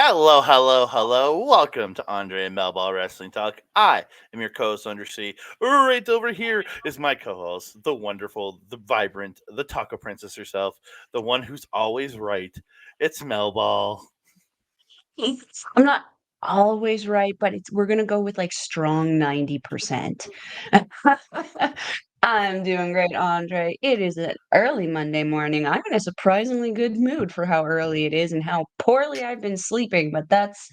Hello, hello, hello. Welcome to Andre and Melball Wrestling Talk. I am your co-host, Andre C. Right over here is my co-host, the wonderful, the vibrant, the taco princess herself, the one who's always right. It's Melball. I'm not always right, but we're gonna go with like strong 90%. I'm doing great, Andre. It is an early Monday morning. I'm in a surprisingly good mood for how early it is and how poorly I've been sleeping, but that's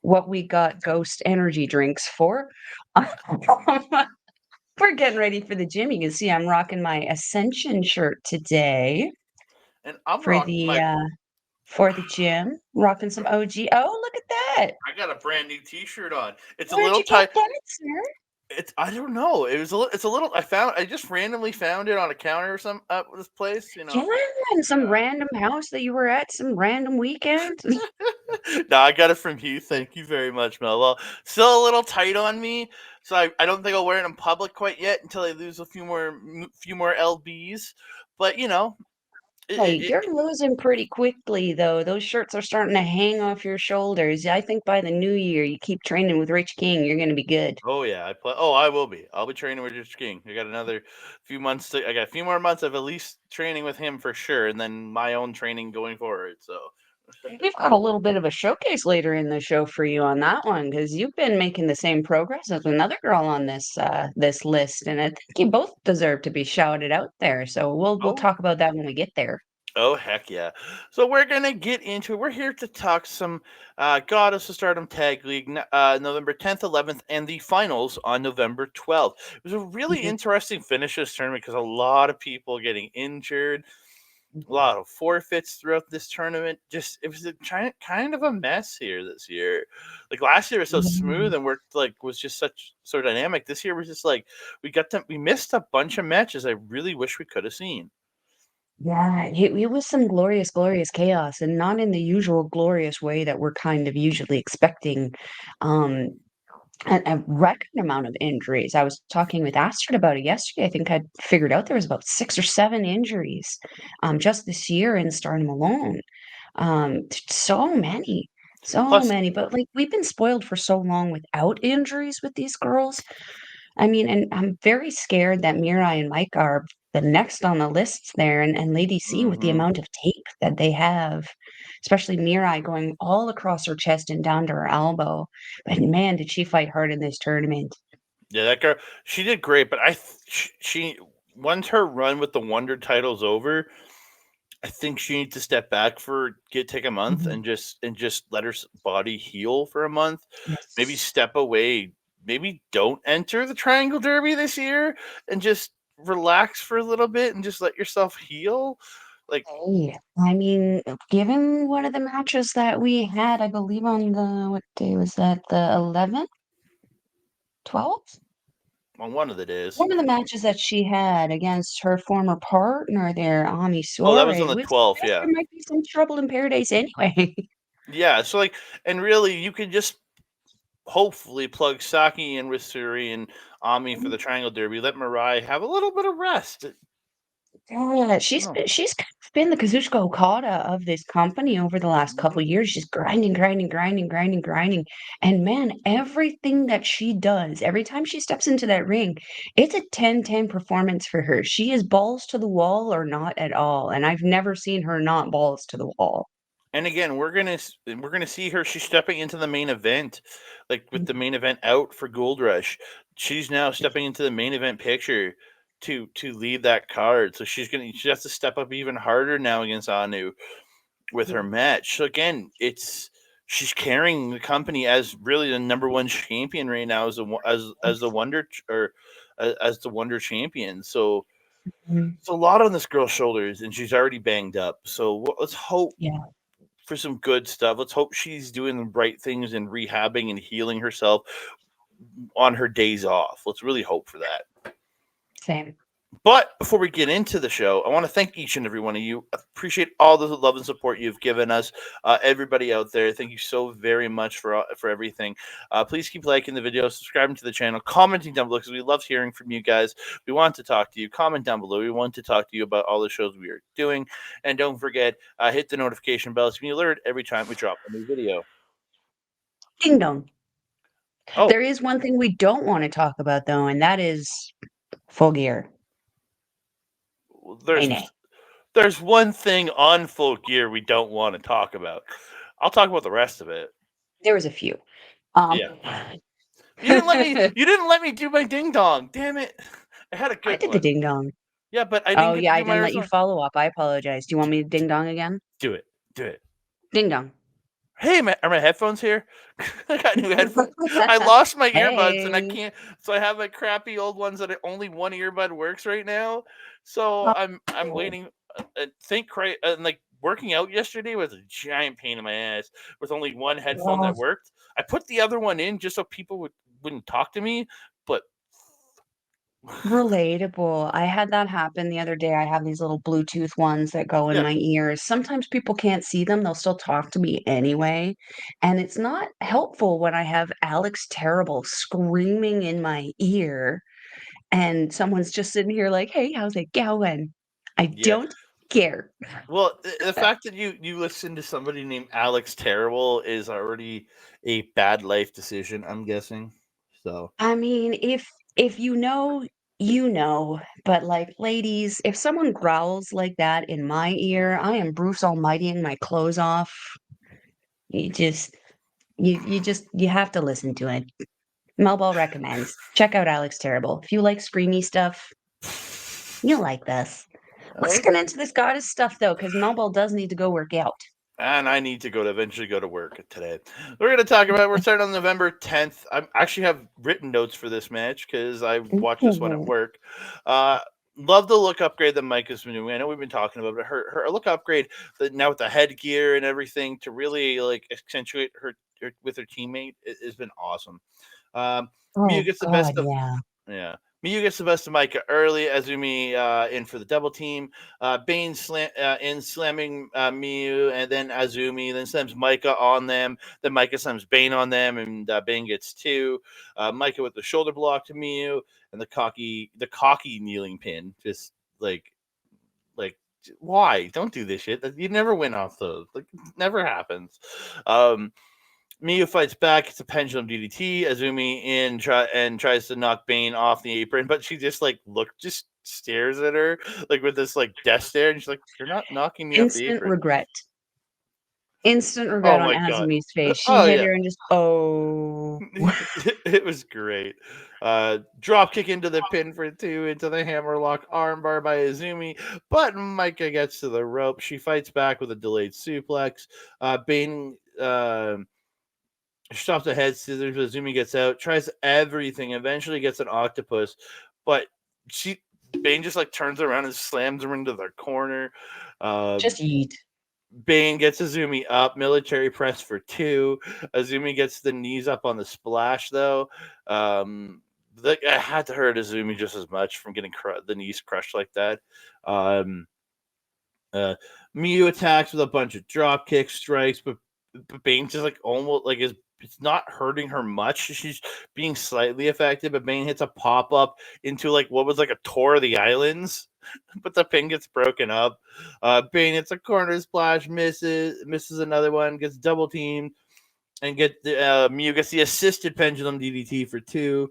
what we got ghost energy drinks for. We're getting ready for the gym. You can see I'm rocking my Ascension shirt today And I'm for rocking the my gym. Rocking some OG. Oh, look at that. I got a brand new t-shirt on. It's a Where'd little you get tight. that, sir? It's I don't know. It's a little I just randomly found it on a counter or some at this place. Yeah, in some random house that you were at some random weekend. No, I got it from you. Thank you very much, Mel. Well, still a little tight on me, so I don't think I'll wear it in public quite yet until I lose a few more lbs. But Hey, it you're losing pretty quickly, though. Those shirts are starting to hang off your shoulders. I think by the new year, you keep training with Rich King, you're going to be good. oh yeah, I play. Oh, I will be. I'll be training with Rich King. I got another few months. I got a few more months of at least training with him for sure, and then my own training going forward. So. We've got a little bit of a showcase later in the show for you on that one because you've been making the same progress as another girl on this list, and I think you both deserve to be shouted out there. So we'll Oh, talk about that when we get there. Oh heck yeah! So we're gonna get into it. We're here to talk some Goddess of Stardom Tag League, November 10th, 11th, and the finals on November 12th. It was a really Mhm. interesting finish to this tournament because a lot of people getting injured, a lot of forfeits throughout this tournament. Just it was a kind of a mess here this year. Like last year was so smooth and worked like was just such so dynamic. This year was just like we missed a bunch of matches I really wish we could have seen. Yeah, it was some glorious, glorious chaos, and not in the usual glorious way that we're kind of usually expecting. Um, a record amount of injuries. I was talking with Astrid about it yesterday. I think I'd figured out there was about 6 or 7 injuries just this year in Stardom alone. So many, so Plus, many. But like we've been spoiled for so long without injuries with these girls. I mean, and I'm very scared that Mirai and Mike are the next on the lists there, and Lady C with the mhm. amount of tape that they have, especially Mirai going all across her chest and down to her elbow. But man, did she fight hard in this tournament. Yeah, that girl, she did great, but she once her run with the Wonder title's over, I think she needs to step back for get take a month Mhm. and just let her body heal for a month. Maybe Yes. step away. Maybe don't enter the Triangle Derby this year and just relax for a little bit and just let yourself heal. Like Hey, I mean, given one of the matches that we had, I believe on the, what day was that? The 11th, 12th? on one of the days. One of the matches that she had against her former partner there, Ami Oh, that was on Soares, the would 12th. suggest Yeah, there might be some trouble in paradise anyway. yeah. So like, and really, you could just hopefully plug Saki in with Suri and Ami for the Triangle Derby. Let Mirai have a little bit of rest. Yeah, No. she's kind of been the Kazuchika Okada of this company over the last couple of years. She's grinding, grinding, grinding, grinding, grinding. And man, everything that she does, every time she steps into that ring, it's a 10-10 performance for her. She is balls to the wall or not at all. And I've never seen her not balls to the wall. And again, we're gonna see her. She's stepping into the main event, like with the main event out for Gold Rush. She's now stepping into the main event picture to lead that card. So she has to step up even harder now against Anu with her match. So again, she's carrying the company as really the number one champion right now as the as the Wonder champion. So Mhm. it's a lot on this girl's shoulders, and she's already banged up. So let's hope Yeah. for some good stuff. Let's hope she's doing the right things and rehabbing and healing herself on her days off. Let's really hope for that. Same. But before we get into the show, I want to thank each and every one of you. I appreciate all the love and support you've given us. Everybody out there, thank you so very much for everything. Please keep liking the video, subscribing to the channel, commenting down below because we love hearing from you guys. We want to talk to you. Comment down below. We want to talk to you about all the shows we are doing. And don't forget, hit the notification bell so you be alerted every time we drop a new video. Ding dong. Oh, There is one thing we don't want to talk about though, and that is Full Gear. Nay, there's nay. there's one thing on Full Gear we don't want to talk about. I'll talk about the rest of it. There was a few. Um, Yeah. You didn't let me. You didn't let me do my ding dong. Damn it! I had a I good did the one. ding dong. Yeah, but I didn't Oh get to yeah, I do my didn't let you response. follow up. I apologize. Do you want me to ding dong again? Do it. Do it. Ding dong. Hey, are my headphones here? I got new headphones. I lost my earbuds and I Hey. can't. So I have like crappy old ones that only one earbud works right now. So I'm Oh, waiting. Think right and like working out yesterday was a giant pain in my ass with only one headphone oh, that worked. I put the other one in just so people wouldn't talk to me, but relatable. I had that happen the other day. I have these little Bluetooth ones that go in yeah, my ears. Sometimes people can't see them. They'll still talk to me anyway. And it's not helpful when I have Alex Terrible screaming in my ear and someone's just sitting here like, "Hey, how's it going?" I yeah. don't care. Well, the fact that you listen to somebody named Alex Terrible is already a bad life decision. I'm guessing. So I mean, if you know, you know, but like ladies, if someone growls like that in my ear, I am Bruce Almightying my clothes off. You just you have to listen to it. Melball recommends. Check out Alex Terrible. If you like screamy stuff, you'll like this. Let's oh, get into this goddess stuff though, because Melball does need to go work out. and I need to go to eventually go to work today. We're going to talk about. We're starting on November 10th. I actually have written notes for this match because I watched this one at Ooh, work. Uh, love the look upgrade that Micah's been doing. I know we've been talking about it. Her look upgrade now with the headgear and everything to really like accentuate her with her teammate has been awesome. Miyu oh gets the God, best of yeah. yeah. Miyu gets the best of Micah early. Azumi in for the double team. Bane in slamming Miyu, and then Azumi then slams Micah on them. Then Micah slams Bane on them, and Bane gets two. Micah with the shoulder block to Miyu, and the cocky kneeling pin. Just like why? Don't do this shit. You never win off those. Like never happens. Um, Miyu fights back. It's a pendulum DDT. Azumi tries to knock Bane off the apron, but she just stares at her like with this like death stare, and she's like, "You're not knocking me off the Instant apron." regret. Instant regret Oh on my god. Azumi's face. She Oh hit yeah. her and just, oh. It was great. Drop kick into the pin for two into the hammerlock armbar by Azumi, but Micah gets to the rope. She fights back with a delayed suplex. Bane stops the head scissors. Azumi gets out, tries everything, eventually gets an octopus, but she Bane just like turns around and slams her into the corner. Just yeet. Bane gets Azumi up, military press for two. Azumi gets the knees up on the splash though. I had to hurt Azumi just as much from getting the knees crushed like that. Um, uh, Miyu attacks with a bunch of drop kick strikes, but Bane just like almost like is it's not hurting her much. She's being slightly affected, but Bane hits a pop up into like what was like a tour of the islands, but the pin gets broken up. Bane hits a corner splash, misses another one, gets double teamed, and get the Mew gets the assisted pendulum DDT for two.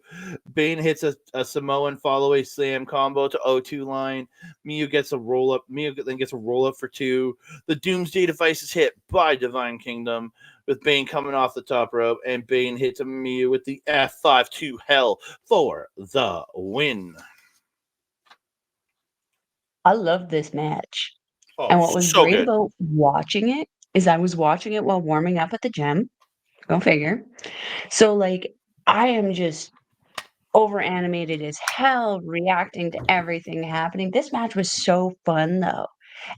Bane hits a Samoan follow away slam combo to O2 line. Mew gets a roll up. Mew then gets a roll up for two. The Doomsday device is hit by Divine Kingdom with Bane coming off the top rope, and Bane hits a Mew with the F5 to Hell for the win. I love this match. Oh, And what was so great good. about watching it is I was watching it while warming up at the gym. Go figure. So, like, I am just over animated as hell, reacting to everything happening. This match was so fun though.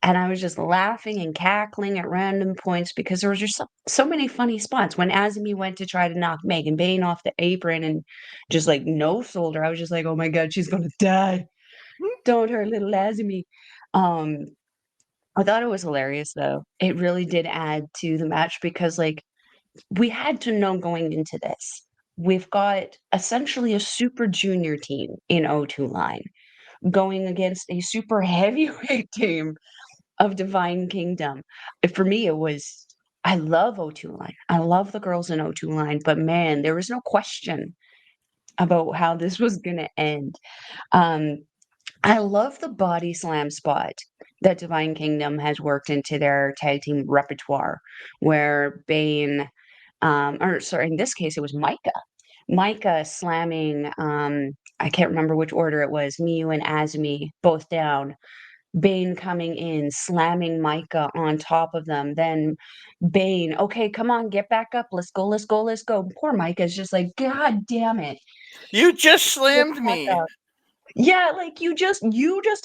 And I was just laughing and cackling at random points because there was just so many funny spots. When Azumi went to try to knock Megan Bane off the apron and just like no sold her, I was just like, oh my God, she's gonna die. Don't hurt little Lazmy. Um, I thought it was hilarious though. It really did add to the match because like we had to know going into this. We've got essentially a super junior team in O2 line going against a super heavyweight team of Divine Kingdom. For me, it was I love O2 line. I love the girls in O2 line, but man, there was no question about how this was gonna end. Um, I love the body slam spot that Divine Kingdom has worked into their tag team repertoire, where Bane, or sorry, in this case, it was Micah. Micah slamming, I can't remember which order it was, Miyu and Azumi both down. Bane coming in, slamming Micah on top of them. Then Bane, okay, come on, get back up. Let's go, let's go, let's go. Poor Micah's just like, God damn it. You just Get slammed back me. up. Yeah, like you just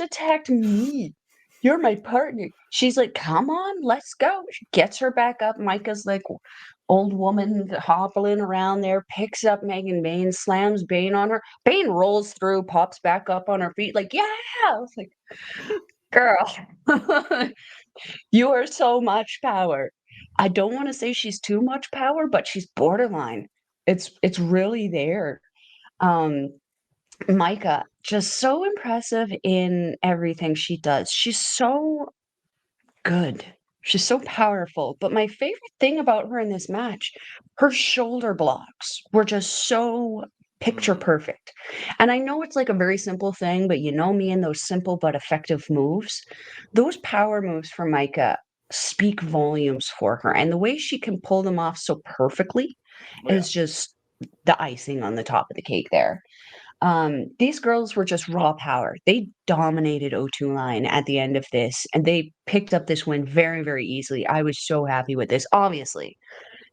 attacked me. You're my partner. She's like, come on, let's go. She gets her back up. Micah's like old woman hobbling around there, picks up Megan Bane, slams Bane on her. Bane rolls through, pops back up on her feet, like, yeah. I was like, girl, you are so much power. I don't want to say she's too much power, but she's borderline. It's really there. Um, Micah, just so impressive in everything she does. She's so good. She's so powerful. But my favorite thing about her in this match, her shoulder blocks were just so picture Mm, perfect. And I know it's like a very simple thing, but you know me and those simple but effective moves. Those power moves for Micah speak volumes for her. And the way she can pull them off so perfectly yeah. is just the icing on the top of the cake there. These girls were just raw power. They dominated O2 line at the end of this, and they picked up this win very, very easily. I was so happy with this, obviously,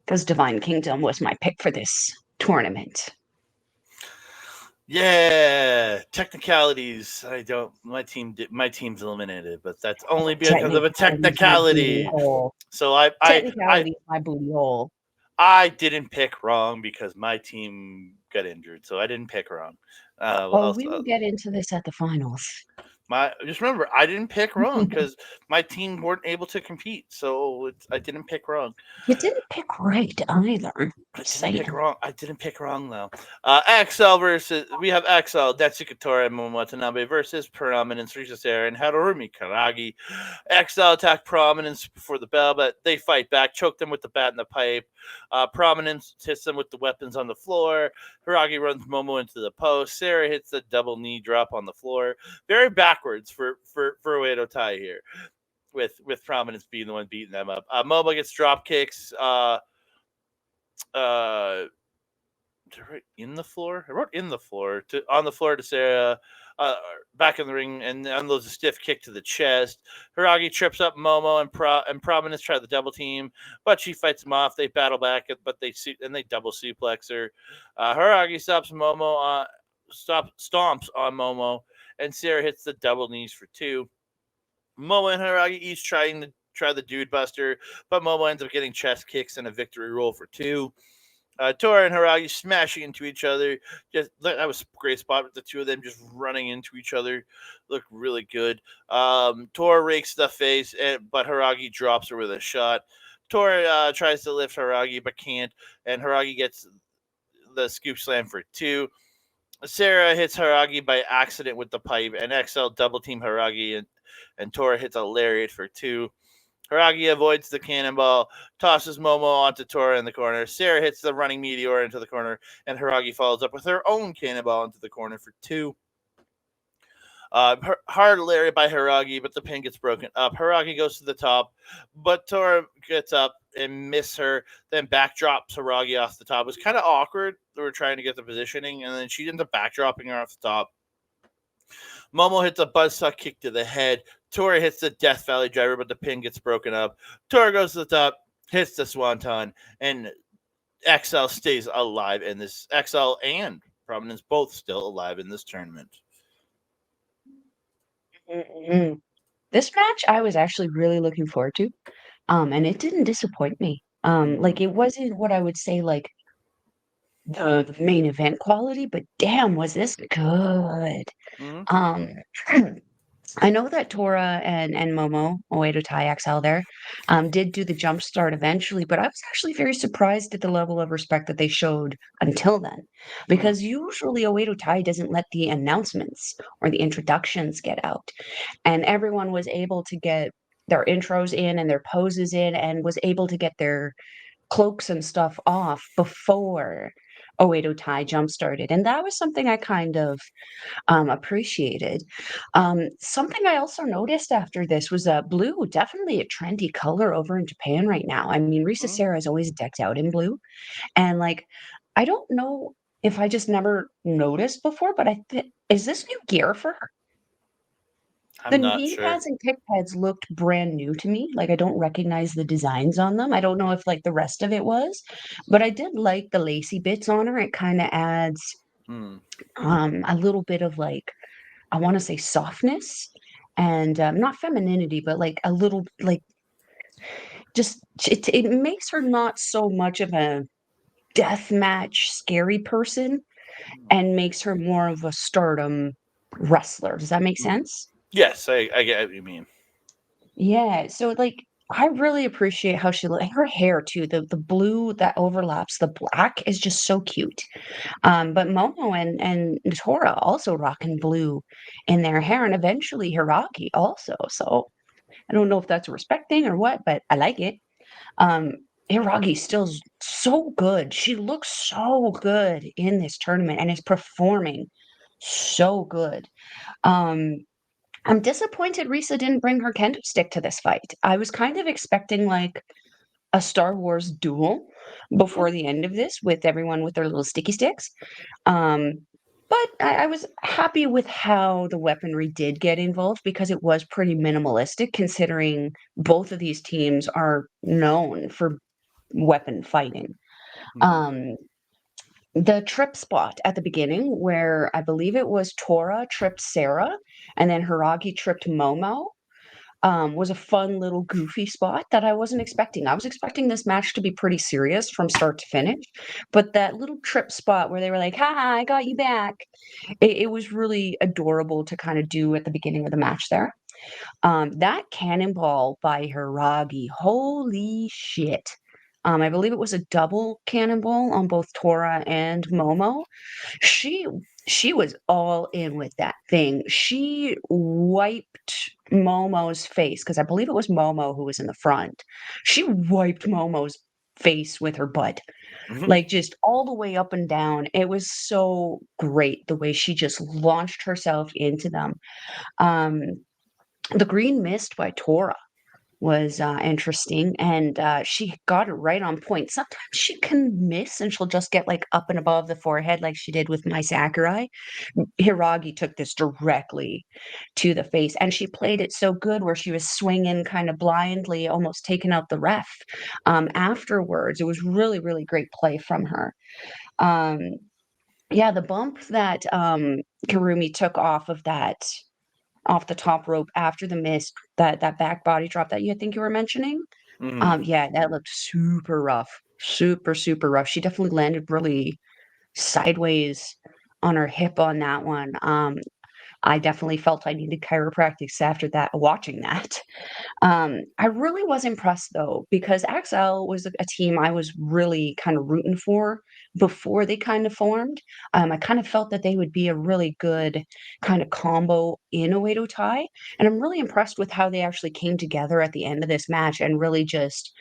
because Divine Kingdom was my pick for this tournament. Yeah, technicalities. I don't. My team. My team's eliminated, but that's only because of a Technicalities, my booty technicality. hole. So I Technicalities, my booty hole. I didn't pick wrong because my team got injured, so I didn't pick wrong. Oh, we Also, will get into this at the finals. my just remember, I didn't pick wrong because my team weren't able to compete, so I didn't pick wrong. You didn't pick right either. I Just didn't pick saying. wrong. I didn't pick wrong though. XL versus we have XL Detsuka Tora and Momo Watanabe versus Prominence Risa Sera and Harumi Karagi. XL attack Prominence before the bell, but they fight back, choke them with the bat and the pipe. Prominence hits them with the weapons on the floor. Haragi runs Momo into the post. Sarah hits the double knee drop on the floor. Very backwards for Uedo Tai here. With Prominence being the one beating them up. Momo gets drop kicks. Uh, in the floor. I wrote in the floor to on the floor to Sarah. Back in the ring and unloads a stiff kick to the chest. Hiragi trips up Momo and Prominence try the double team, but she fights him off. They battle back, but they double suplex her. Hiragi stops Momo, stomps on Momo, and Sarah hits the double knees for two. Momo and Hiragi each try the dude buster, but Momo ends up getting chest kicks and a victory roll for two. Tora and Haragi smashing into each other. Just that was a great spot with the two of them just running into each other. Looked really good. Tora rakes the face, but Haragi drops her with a shot. Tora tries to lift Haragi but can't, and Haragi gets the scoop slam for two. Sarah hits Haragi by accident with the pipe, and XL double team Haragi, and Tora hits a lariat for two. Haragi avoids the cannonball, tosses Momo onto Tora in the corner. Sarah hits the running meteor into the corner, and Haragi follows up with her own cannonball into the corner for two. Hard lariat by Haragi, but the pin gets broken up. Haragi goes to the top, but Tora gets up and miss her, then backdrops Haragi off the top. It was kind of awkward. They were trying to get the positioning, and then she ends up backdropping her off the top. Momo hits a buzzsaw kick to the head. Tora hits the Death Valley driver, but the pin gets broken up. Tora goes to the top, hits the Swanton, and XL stays alive in this. XL and Prominence both still alive in this tournament. Mm-mm. This match I was actually really looking forward to. And it didn't disappoint me. Like Mm-hmm. it wasn't what I would say like the main event quality, but damn, was this good. Mhm. Um, I know that Tora and Momo, Oedo Tai XL there, did do the jump start eventually, but I was actually very surprised at the level of respect that they showed until then. Mhm. Because usually Oedo Tai doesn't let the announcements or the introductions get out. And everyone was able to get their intros in and their poses in and was able to get their cloaks and stuff off before Oedo Tai jump started. And that was something I kind of appreciated. Something I also noticed after this was blue, definitely a trendy color over in Japan right now. I mean, Risa Mhm. Sera is always decked out in blue, and like, I don't know if I just never noticed before, but is this new gear for her? The I'm not knee sure. pads and kick pads looked brand new to me. Like I don't recognize the designs on them. I don't know if like the rest of it was, but I did like the lacy bits on her. It kind of adds Mm. a little bit of like I wanna say softness and, not femininity, but, like, a little like, just it makes her not so much of a deathmatch scary person and makes her more of a Stardom wrestler. Does that make Mm. sense? Yes, I get what you mean. Yeah, so, like, I really appreciate how she look her hair too, the blue that overlaps the black is just so cute. But Momo and Tora also rocking blue in their hair, and eventually Hiraki also, so I don't know if that's a respect thing or what, but I like it. Um, Hiragi's still so good. She looks so good in this tournament and is performing so good. Um, I'm disappointed Risa didn't bring her kendo stick to this fight. I was kind of expecting like a Star Wars duel Mhm. before the end of this with everyone with their little sticky sticks. Um, but I was happy with how the weaponry did get involved because it was pretty minimalistic considering both of these teams are known for weapon fighting. Mhm. Um, the trip spot at the beginning, where I believe it was Tora tripped Sarah and then Hiragi tripped Momo, was a fun little goofy spot that I wasn't expecting. I was expecting this match to be pretty serious from start to finish, but that little trip spot where they were like, "Ha ha, I got you back." It was really adorable to kind of do at the beginning of the match there. That cannonball by Hiragi, holy shit. I believe it was a double cannonball on both Tora and Momo. She she was all in with that thing. She wiped Momo's face because I believe it was Momo who was in the front. She wiped Momo's face with her butt, Mhm. like, just all the way up and down. It was so great the way she just launched herself into them. Um, the Green Mist by Tora was, interesting, and, she got it right on point. Sometimes she can miss, and she'll just get, like, up and above the forehead like she did with my Sakurai. Hiragi took this directly to the face, and she played it so good where she was swinging kinda blindly, almost taking out the ref, afterwards. It was really, really great play from her. Um, yeah, the bump that, Karumi took off the top rope after the mist, that back body drop that you think you were mentioning, Mhm. yeah, that looked super rough, super, super rough. She definitely landed really sideways on her hip on that one. I definitely felt I needed chiropractics after that watching that. I really was impressed though, because XL was a team I was really kind of rooting for before they kind of formed. I kind of felt that they would be a really good kind of combo in Oedo Tai, and I'm really impressed with how they actually came together at the end of this match and really just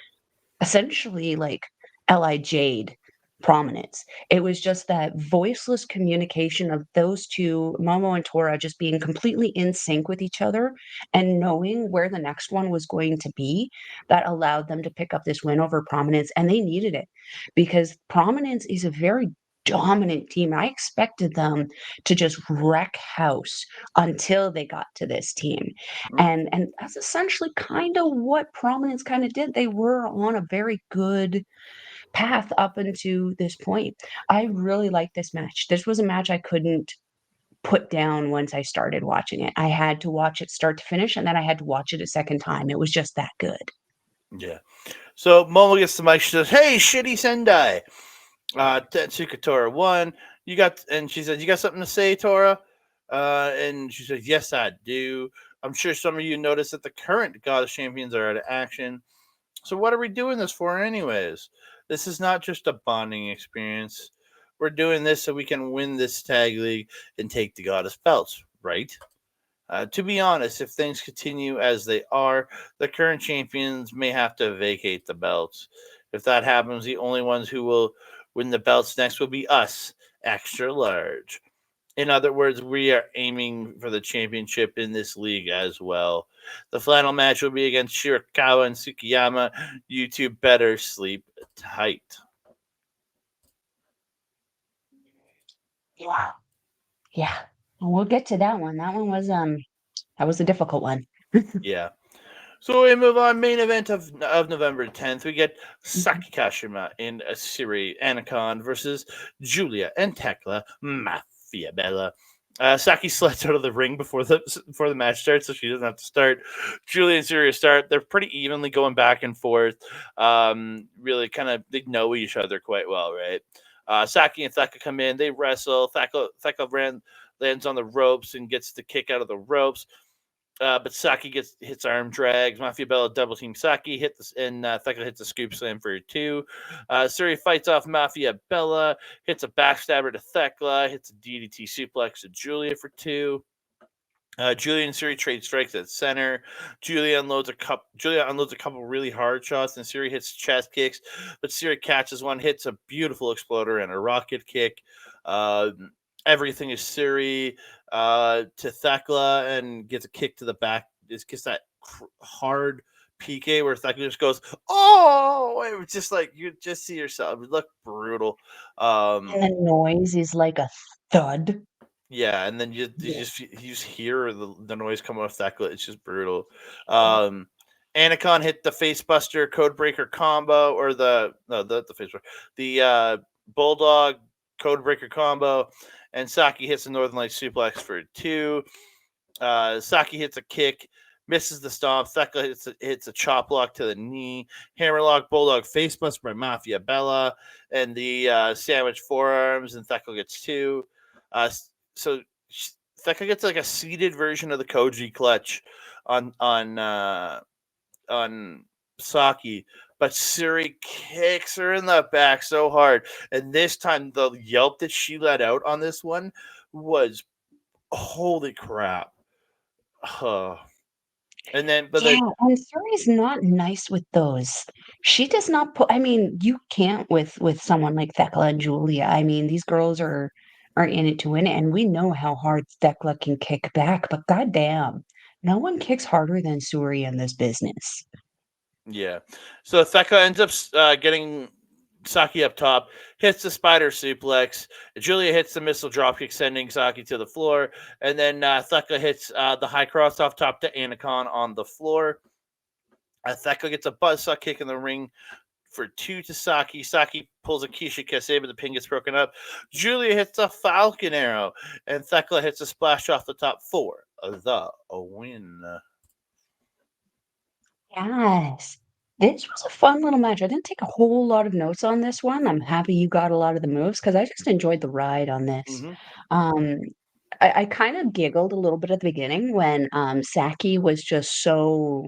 essentially like LIJ'd prominence. It was just that voiceless communication of those 2, Momo and Tora, just being completely in sync with each other and knowing where the next one was going to be that allowed them to pick up this win over prominence, and they needed it because prominence is a very dominant team. I expected them to just wreck house until they got to this team. Mhm. And that's essentially kind of what Prominence kind of did. They were on a very good path up into this point. I really liked this match. This was a match I couldn't put down once I started watching it. I had to watch it start to finish, and then I had to watch it a second time. It was just that good. Yeah. So Momo gets the mic. She says, "Hey, shitty Sendai." Tetsuka Tora won. And she said, "You got something to say, Tora?" And she said, "Yes, I do. I'm sure some of you noticed that the current Goddess champions are out of action. So what are we doing this for, anyways? This is not just a bonding experience. We're doing this so we can win this tag league and take the Goddess belts, right?" To be honest, if things continue as they are, the current champions may have to vacate the belts. If that happens, the only ones who will win the belts next will be us, extra large. In other words, we are aiming for the championship in this league as well. The final match will be against Shirakawa and Tsukiyama. You two better sleep tight. Yeah. Yeah. We'll get to that one. That was a difficult one. Yeah. So we move on. Main event of November 10th. We get Mhm. Saki Kashima in a Siri Anacon versus Julia and Tekla Mafia Bella. Saki slides out of the ring before the match starts, so she doesn't have to start. Julia and Siri start. They're pretty evenly going back and forth. Really, kind of they know each other quite well, right? Saki and Theka come in. They wrestle. Theka lands on the ropes and gets the kick out of the ropes. But Saki hits arm drags. Mafia Bella double team Saki hit this, and Theka hits a scoop slam for 2. Suri fights off Mafia Bella, hits a backstabber to Thekla, hits a DDT suplex to Julia for 2. Julia and Suri trade strikes at center. Julia unloads a couple really hard shots, and Suri hits chest kicks, but Suri catches one, hits a beautiful exploder and a rocket kick. Uh, Everything is Suri to Thekla and gets a kick to the back. It gets that hard PK where Thekla just goes, "Oh!" It was just like you just see yourself. It looked brutal. And the noise is like a thud. Yeah, and then Yeah. you just hear the noise come off that. It's just brutal. Um, Anacon hit the Facebuster Codebreaker combo, or the no the Facebuster, the Bulldog Codebreaker combo, and Saki hits a Northern Light suplex for 2. Saki hits a kick, misses the stomp. Thekla hits a chop block to the knee. Hammerlock Bulldog Facebuster by Mafia Bella, and the sandwich forearms, and Thekla gets 2. Uh, so Theka gets like a seated version of the Koji clutch on on uh, on Saki, but Suri kicks her in the back so hard, and this time the yelp that she let out on this one was holy crap. Uh, and then, but Yeah, then, and Suri's not nice with those. She does not put I mean, you can't with someone like Thekla and Julia. I mean, these girls are in it to win it, and we know how hard Thekla can kick back, but goddamn, no one kicks harder than Suri in this business. yeah. So Theka ends up getting Saki up top, hits the spider suplex. Julia hits the missile dropkick, sending Saki to the floor. And then Theka hits the high cross off top to Anacon on the floor. Theka gets a buzzsaw kick in the ring for 2 to Saki. Saki pulls a Kisha Kase, but the pin gets broken up. Julia hits a Falcon Arrow, and Thekla hits a splash off the top for the win. Yes. This was a fun little match. I didn't take a whole lot of notes on this one. I'm happy you got a lot of the moves because I just enjoyed the ride on this. Mm-hmm. Um, I kind of giggled a little bit at the beginning when Saki was just so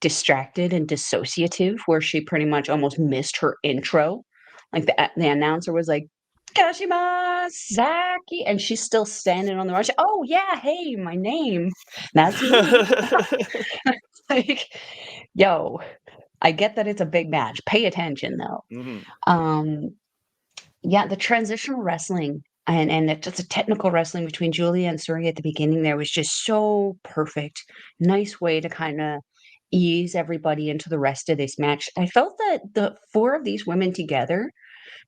distracted and dissociative, where she pretty much almost missed her intro. Like the announcer was like, Kashima Saki, and she's still standing on the rush. Oh yeah, hey, my name. That's me. Like, yo, I get that it's a big match. Pay attention though. Mm-hmm. Um, yeah, the transitional wrestling and just the technical wrestling between Julia and Suri at the beginning there was just so perfect. Nice way to kind of ease everybody into the rest of this match. I felt that the four of these women together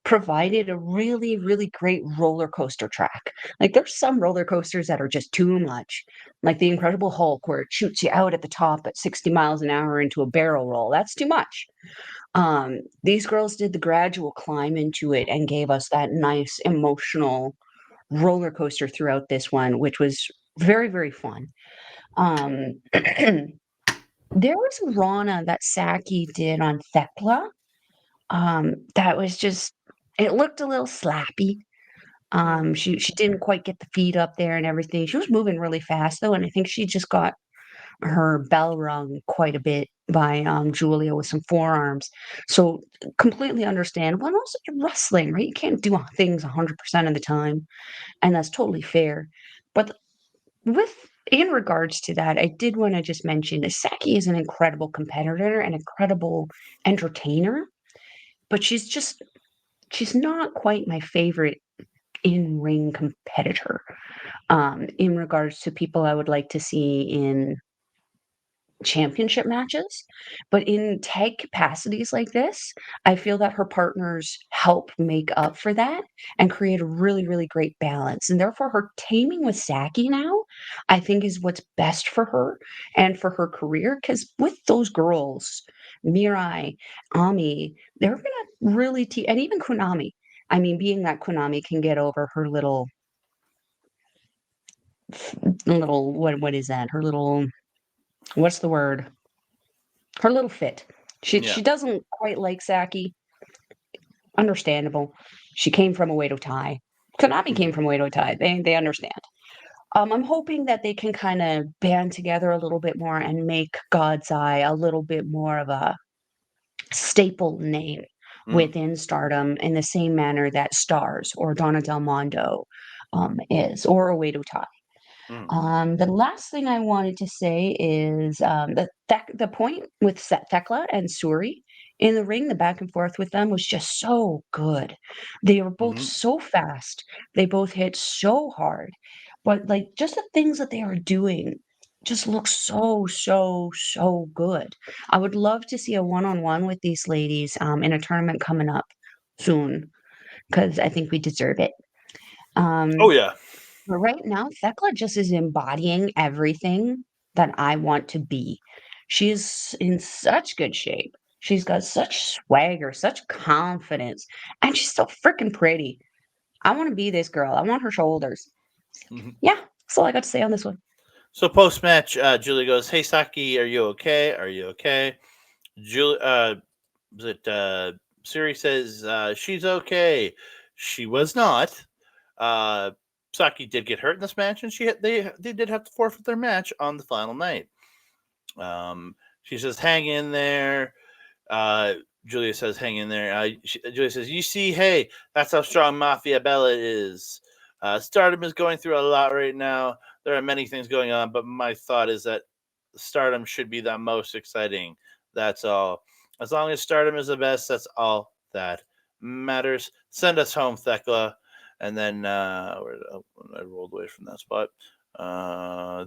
provided a really, really great roller coaster track. Like there's some roller coasters that are just too much, like the Incredible Hulk, where it shoots you out at the top at 60 miles an hour into a barrel roll. That's too much. These girls did the gradual climb into it and gave us that nice emotional roller coaster throughout this one, which was very, very fun. Um, there was Rana that Saki did on Thekla. That was just It looked a little slappy. She didn't quite get the feet up there and everything. She was moving really fast though, and I think she just got her bell rung quite a bit by Julia with some forearms. So completely understandable. And also you're wrestling, right? You can't do things 100% of the time, and that's totally fair. But with in regards to that, I did want to just mention that Saki is an incredible competitor, an incredible entertainer, but she's not quite my favorite in-ring competitor. In regards to people I would like to see in championship matches, but in tag capacities like this, I feel that her partners help make up for that and create a really, really great balance. And therefore, her teaming with Saki now, I think, is what's best for her and for her career. Because with those girls, Mirai, Ami, they're gonna really and even Konami. I mean, being that Konami can get over her little what is that? Her little what's the word? Her little fit. Yeah. She doesn't quite like Saki. Understandable. She came from a Wado tie. Konami came Mhm. from a Wado tie. They understand. I'm hoping that they can kind of band together a little bit more and make God's Eye a little bit more of a staple name Mm, within Stardom in the same manner that Stars or Donna Del Mondo is, or a Wado tie. mm, The last thing I wanted to say is the point with Thekla and Suri in the ring, the back and forth with them was just so good. They were both mhm. so fast. They both hit so hard, but like just the things that they were doing just look so good. I would love to see a one-on-one with these ladies in a tournament coming up soon because I think we deserve it. Oh Um, yeah. but right now, Thekla just is embodying everything that I want to be. She's in such good shape. She's got such swagger, such confidence, and she's so freaking pretty. I want to be this girl. I want her shoulders. Mhm. Yeah, that's all I got to say on this one. So post match, Julie goes, "Hey Saki, are you okay? Are you okay?" Julie, was it Siri says she's okay. She was not. Uh, Saki did get hurt in this match, and they did have to forfeit their match on the final night. She says, "Hang in there." Uh, Julia says, "Hang in there." Julia says, "You see, hey, that's how strong Mafia Bella is. Stardom is going through a lot right now. There are many things going on, but my thought is that Stardom should be the most exciting. That's all. As long as Stardom is the best, that's all that matters. Send us home, Thekla." And then I rolled away from that spot.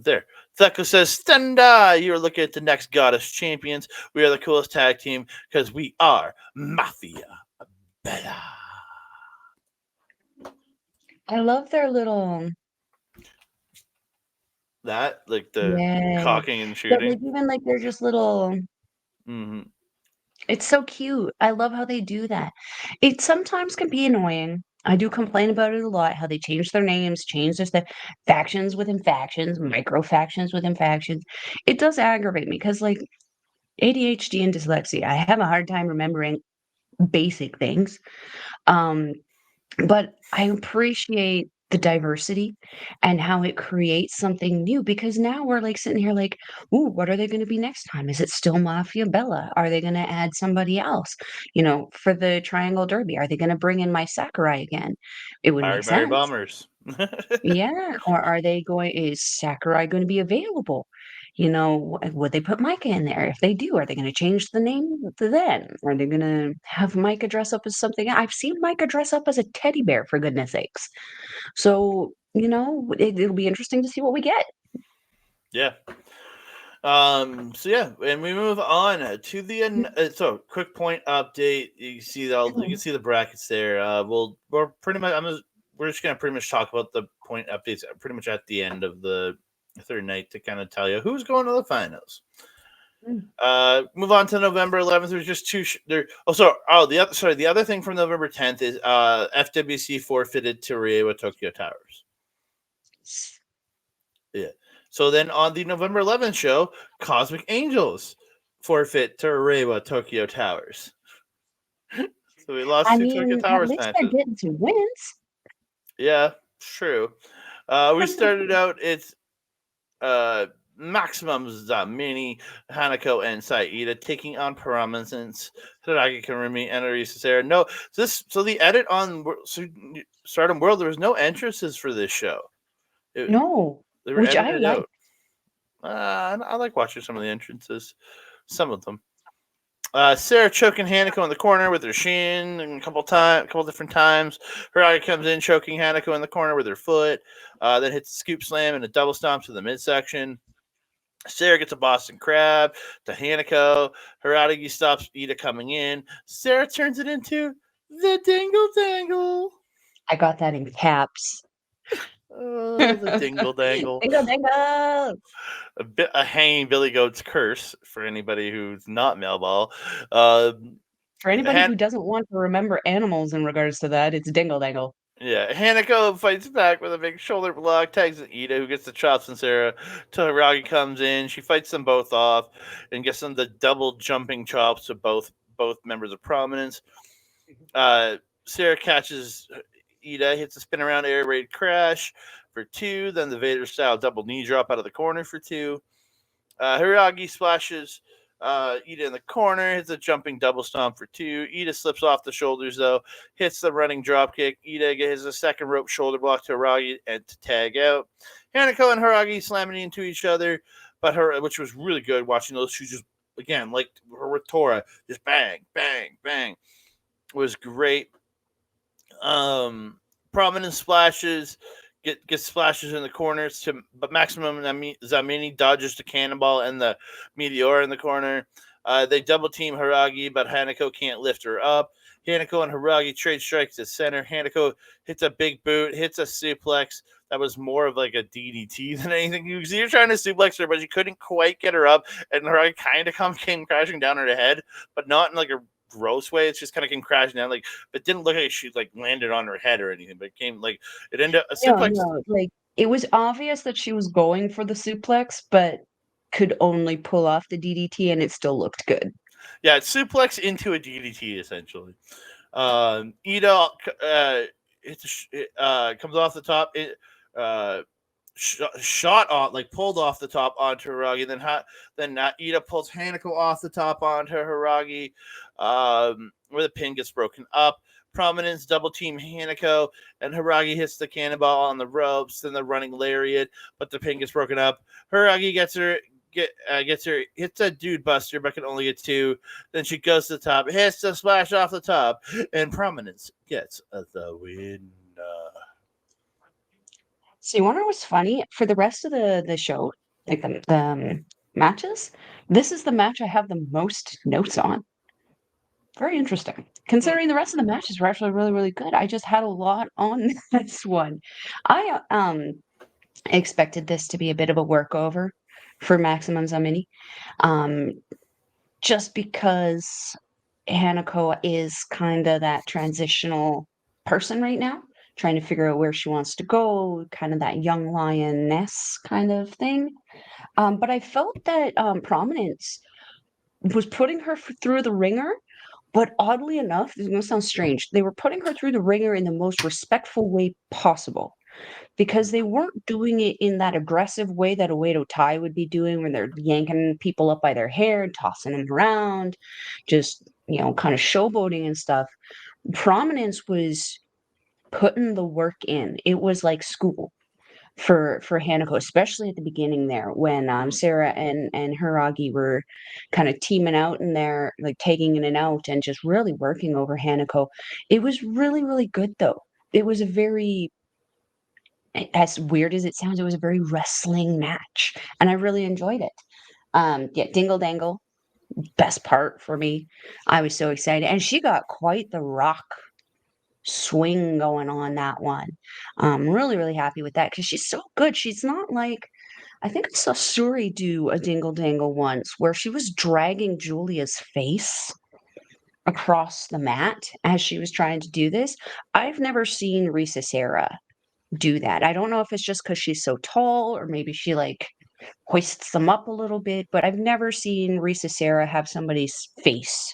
There. Thekla says, "Stenda, you're looking at the next Goddess champions. We are the coolest tag team because we are Mafia Bella." I love their little That, like the yeah, cocking and but like shooting. even like they're just little. Mm-hmm. It's so cute. I love how they do that. It sometimes can be annoying. I do complain about it a lot, how they change their names, change their factions within factions, micro factions within factions. It does aggravate me because, like, ADHD and dyslexia, I have a hard time remembering basic things. Um, but I appreciate the diversity and how it creates something new because now we're like sitting here like, "Ooh, what are they gonna be next time? Is it still Mafia Bella? Are they gonna add somebody else?" For the Triangle Derby, are they gonna bring in my Sakurai again? It would Barry make Barry sense. Bombers. Yeah, or are they going is Sakurai gonna be available? Would they put Micah in there? If they do, are they gonna change the name to then? Are they gonna have Micah dress up as something? I've seen Micah dress up as a teddy bear, for goodness sakes. So, it'll be interesting to see what we get. Yeah. So yeah, and we move on to so quick point update. You can see the brackets there. We're pretty much we're just gonna pretty much talk about the point updates pretty much at the end of the third night to kind of tell you who's going to the finals. Mm. Move on to November 11th. There's just two. There. Oh, the other thing from November 10th is FWC forfeited to Reiwa Tokyo Towers. Yeah. So then on the November 11th show, Cosmic Angels forfeit to Reiwa Tokyo Towers. So we lost I two Tokyo mean, at Towers least they're matches. getting some wins. Yeah, true. We started out. It's Maximum Zamini, Hanako, and Saida taking on Prominence, Hiragi Karumi, and Arisa Sarah. No, so the edit on Stardom World, there was no entrances for this show. It, No, they were which I edited like. out. I like watching some of the entrances, some of them. Sarah choking Hanako in the corner with her shin a couple different times. Hiragi comes in choking Hanako in the corner with her foot. Then hits a scoop slam and a double stomp to the midsection. Sarah gets a Boston Crab to Hanako. Hiragi stops Ida coming in. Sarah turns it into the Dingle Dangle. I got that in caps. Oh, the Dingle Dangle. Dingle dangle. A hanging Billy Goat's curse for anybody who's not Melball. Uh, For anybody Han- who doesn't want to remember animals in regards to that, it's dingle dangle. yeah, Hanako fights back with a big shoulder block, tags Ida, who gets the chops on Sarah. Till Hiragi comes in, she fights them both off, and gets them the double jumping chops to both members of Prominence. Sarah catches Ida, hits a spin around air raid crash for two, then the Vader style double knee drop out of the corner for two. Hiragi splashes Ida in the corner, hits a jumping double stomp for two. Ida slips off the shoulders though, hits the running drop kick. Ida gets a second rope shoulder block to Hiragi and to tag out. Hanako and Hiragi slamming into each other, but her, which was really good watching those two just again like her with Tora, just bang, bang, bang, was great. Prominent splashes, get splashes in the corners to, but Maximum Zamini dodges the cannonball and the meteor in the corner. They double team Hiragi, but Hanako can't lift her up. Hanako and Hiragi trade strikes to center. Hanako hits a big boot, hits a suplex. That was more of like a DDT than anything. You're trying to suplex her, but you couldn't quite get her up, and Hiragi kind of came crashing down her head, but not in like a gross way. It's just kind of came crashing down, like, but didn't look like she like landed on her head or anything. But it came like it ended up a No, suplex. no, like, it was obvious that she was going for the suplex, but could only pull off the DDT and it still looked good. Yeah, it's suplex into a DDT essentially. Ida comes off the top. It shot on, like pulled off the top onto Hiragi. Then Ida pulls Hanako off the top onto Hiragi, where the pin gets broken up. Prominence double team Hanako, and Hiragi hits the cannonball on the ropes, then the running lariat, but the pin gets broken up. Hiragi gets her hits a dude buster, but can only get two. Then she goes to the top, hits the splash off the top, and Prominence gets the win. So you wonder what's funny? For the rest of the show, like the matches, this is the match I have the most notes on. Very interesting. Considering the rest of the matches were actually really, really good. I just had a lot on this one. I expected this to be a bit of a workover for Maximum Zamini. Um, just because Hanako is kind of that transitional person right now, trying to figure out where she wants to go, kind of that young lioness kind of thing. But I felt that Prominence was putting her through the ringer, but oddly enough, this is going to sound strange. They were putting her through the ringer in the most respectful way possible because they weren't doing it in that aggressive way that a Oedo Tai would be doing, when they're yanking people up by their hair, tossing them around, just, kind of showboating and stuff. Prominence was putting the work in. It was like school for Hanako, especially at the beginning there when Sarah and Hiragi were kind of teaming out in there, like taking in and out and just really working over Hanako. It was really, really good though. It was a very, as weird as it sounds, it was a very wrestling match, and I really enjoyed it. Yeah, Dingle Dangle, best part for me. I was so excited, and she got quite the rock swing going on that one. Really, really happy with that because she's so good. She's not like, I think I saw Suri do a Dingle Dangle once where she was dragging Julia's face across the mat as she was trying to do this. I've never seen Risa Sarah do that. I don't know if it's just because she's so tall or maybe she like hoists them up a little bit, but I've never seen Risa Sarah have somebody's face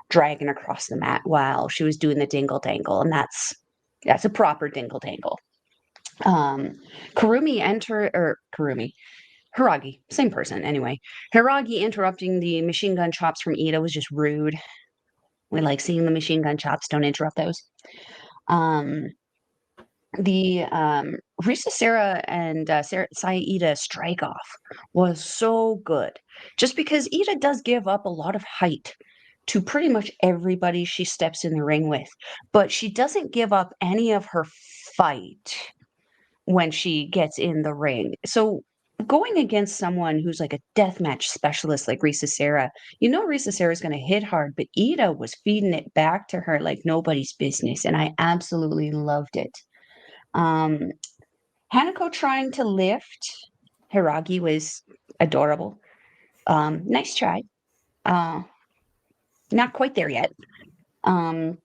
dragging across the mat while she was doing the dingle dangle, and that's a proper dingle dangle. Um, Hiragi, same person anyway. Hiragi interrupting the machine gun chops from Ida was just rude. We like seeing the machine gun chops. Don't interrupt those. Um, the Risa Sarah and Sai Ida strike off was so good. Just because Ida does give up a lot of height to pretty much everybody she steps in the ring with, but she doesn't give up any of her fight when she gets in the ring. So going against someone who's like a deathmatch specialist like Risa Sarah, Risa Sarah's going to hit hard, but Ida was feeding it back to her like nobody's business, and I absolutely loved it. Um, Hanako trying to lift Hiragi was adorable. Nice try. Uh, Not quite there yet. Um,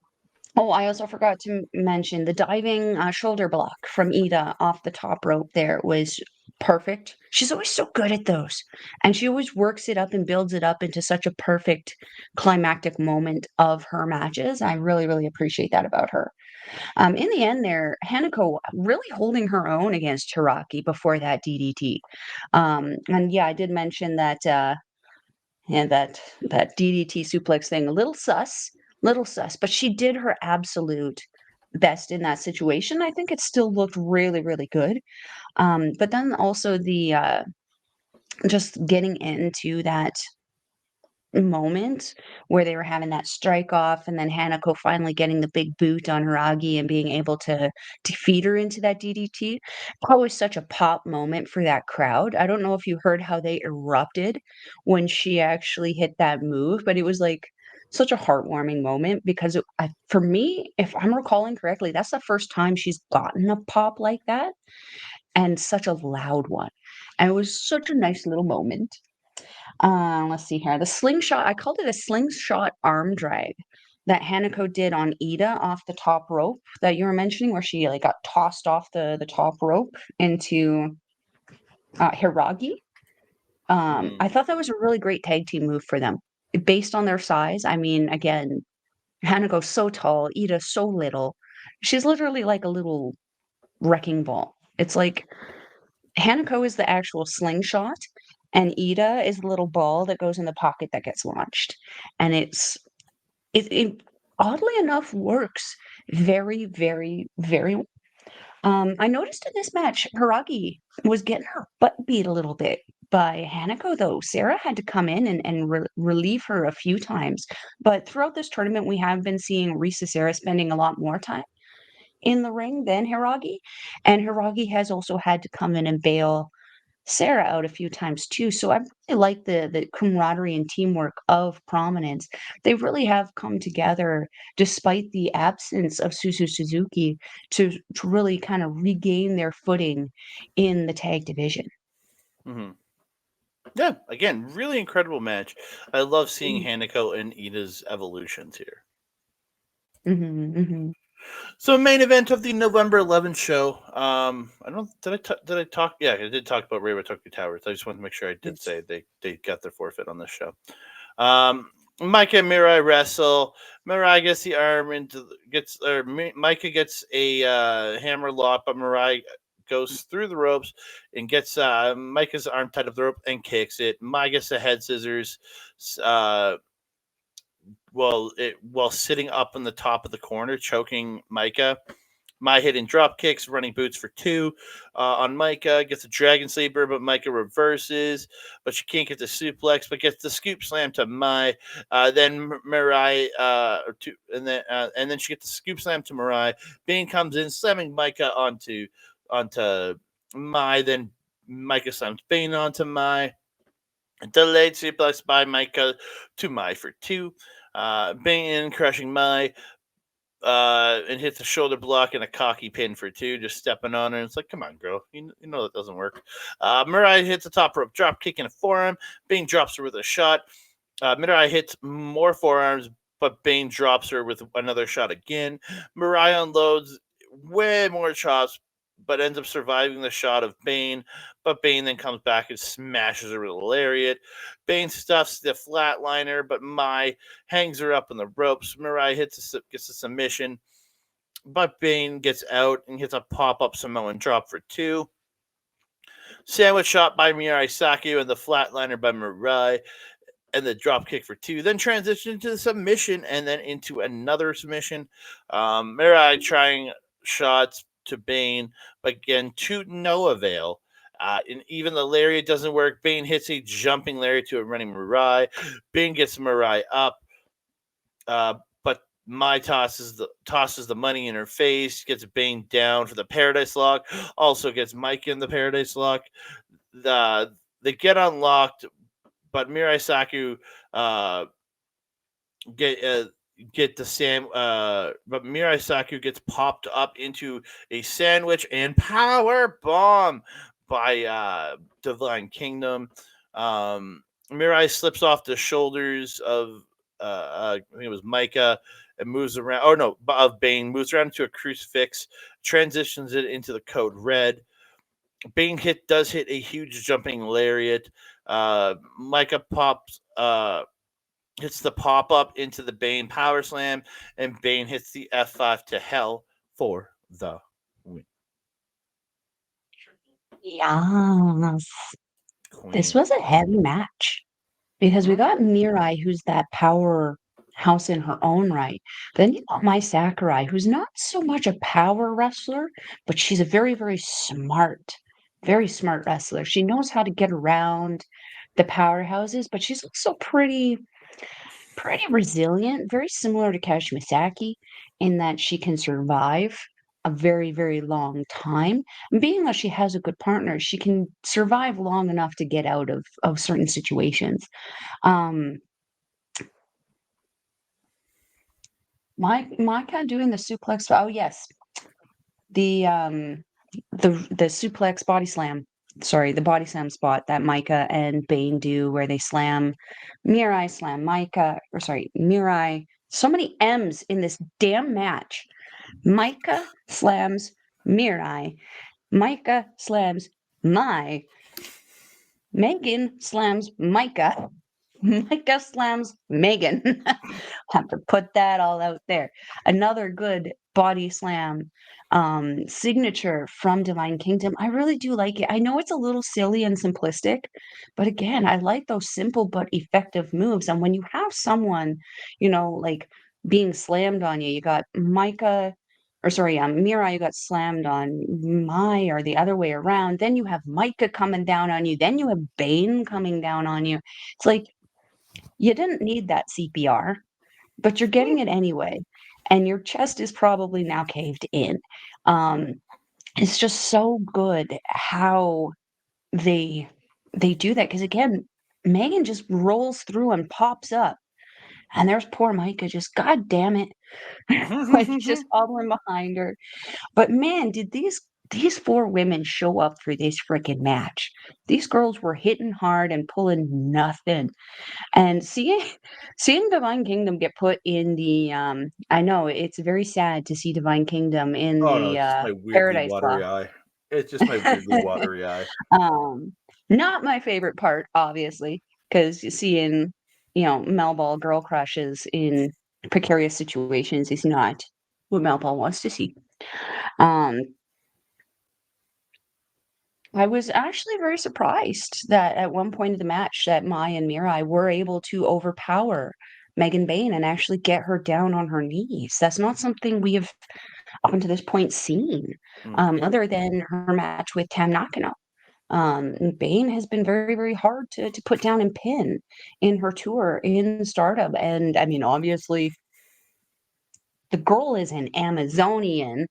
Oh, I also forgot to mention the diving shoulder block from Ida off the top rope there was perfect. She's always so good at those. And she always works it up and builds it up into such a perfect climactic moment of her matches. I really, really appreciate that about her. In the end, there, Hanako really holding her own against Hiraki before that DDT. And yeah, I did mention that. And that DDT suplex thing, a little sus, but she did her absolute best in that situation. I think it still looked really, really good. But then also the just getting into that moment where they were having that strike off and then Hanako finally getting the big boot on Hiragi and being able to defeat her into that DDT. That was such a pop moment for that crowd. I don't know if you heard how they erupted when she actually hit that move, but it was like such a heartwarming moment because for me, if I'm recalling correctly, that's the first time she's gotten a pop like that and such a loud one. And it was such a nice little moment. Let's see here. The slingshot, I called it a slingshot arm drag that Hanako did on Ida off the top rope that you were mentioning, where she like got tossed off the top rope into Hiragi. I thought that was a really great tag team move for them. Based on their size, I mean, again, Hanako's so tall, Ida's so little. She's literally like a little wrecking ball. It's like Hanako is the actual slingshot, and Ida is the little ball that goes in the pocket that gets launched. And it oddly enough works very, very, very well. I noticed in this match, Hiragi was getting her butt beat a little bit by Hanako, though. Sarah had to come in and relieve her a few times. But throughout this tournament, we have been seeing Risa Sarah spending a lot more time in the ring than Hiragi. And Hiragi has also had to come in and bail Sarah out a few times too. So I really like the camaraderie and teamwork of Prominence. They really have come together despite the absence of Suzu Suzuki to really kind of regain their footing in the tag division. Mm-hmm. Yeah, again, really incredible match. I love seeing Mm-hmm, Hanako and Ida's evolutions here. mm-hmm, So, main event of the November 11th show. I don't did I talk? Yeah, I did talk about Reba Tokyo Towers. I just wanted to make sure I did say they got their forfeit on this show. Micah and Mirai wrestle. Mirai gets the arm into Micah gets a hammer lock, but Mirai goes through the ropes and gets Micah's arm tied up the rope and kicks it. Micah gets the head scissors. Uh, while sitting up on the top of the corner, choking Micah. My hitting drop kicks, running boots for two on Micah. Gets a dragon sleeper, but Micah reverses. But she can't get the suplex, but gets the scoop slam to Mai. Then Mirai, and then she gets the scoop slam to Mirai. Bane comes in, slamming Micah onto Mai. Then Micah slams Bane onto Mai. Delayed suplex by Micah to Mai for two. Bane crushing Mai and hits a shoulder block and a cocky pin for two, just stepping on her. And it's like, come on, girl. You know that doesn't work. Mirai hits a top rope drop kick and a forearm. Bane drops her with a shot. Mirai hits more forearms, but Bane drops her with another shot again. Mirai unloads way more chops, but ends up surviving the shot of Bane. But Bane then comes back and smashes her with a lariat. Bane stuffs the flatliner, but Mai hangs her up on the ropes. Mirai gets a submission, but Bane gets out and hits a pop up Samoan drop for two. Sandwich shot by Mirai Saku and the flatliner by Mirai and the drop kick for two. Then transition to the submission and then into another submission. Mirai trying shots to Bane, but again, to no avail. And even the lariat doesn't work. Bane hits a jumping lariat to a running Mirai. Bane gets Mirai up, but Mai tosses the money in her face, gets Bane down for the Paradise Lock, also gets Mike in the Paradise Lock. They get unlocked, but Mirai Saku uh, get uh, get the but Mirai Saku gets popped up into a sandwich and power bomb by Divine Kingdom. Mirai slips off the shoulders of I think it was Micah and moves around. Oh no, of Bane moves around into a crucifix, transitions it into the code red. Bane does hit a huge jumping lariat. Micah pops hits the pop up into the Bane power slam, and Bane hits the F5 to hell for the win. Yes. This Queen. was a heavy match because we Mhm. got Mirai, who's that powerhouse in her own right. Then you got Mai Sakurai, who's not so much a power wrestler, but she's a very smart wrestler. She knows how to get around the powerhouses, but she's also pretty resilient, very similar to Cash Misaki in that she can survive a very, very long time. And being that she has a good partner, she can survive long enough to get out of certain situations. Um, Micah doing the suplex. Oh yes, the um, the suplex body slam. Sorry, the body slam spot that Micah and Bane do, where they slam Micah, or sorry, Mirai. So many M's in this damn match. Micah slams Mirai. Micah slams Mai. Megan slams Micah. Micah slams Megan. Have to put that all out there. Another good body slam signature from Divine Kingdom. I really do like it. I know it's a little silly and simplistic, but again, I like those simple but effective moves. And when you have someone, like being slammed on you, you got Micah. Or sorry, Mirai, you got slammed on Mai, or the other way around. Then you have Micah coming down on you. Then you have Bane coming down on you. It's like you didn't need that CPR, but you're getting it anyway, and your chest is probably now caved in. Um, it's just so good how they they do that, because again, Megan just rolls through and pops up, and there's poor Micah just, God damn it, like just hobbling behind her. But man, did these four women show up for this freaking match. These girls were hitting hard and pulling nothing. And seeing Divine Kingdom get put in the I know it's very sad to see Divine Kingdom in Oh no, the it's just my weirdly Paradise Lock. watery eye. It's just my weirdly watery eye. um Not my favorite part, obviously, because seeing, Melball girl crushes in precarious situations is not what Melball wants to see. Um I was actually very surprised that at one point of the match that Mai and Mirai were able to overpower Megan Bayne and actually get her down on her knees. That's not something we have up until this point seen, Mm. other than her match with Tam Nakano. Bayne has been very, very hard to put down and pin in her tour in Stardom. And I mean, obviously, the girl is an Amazonian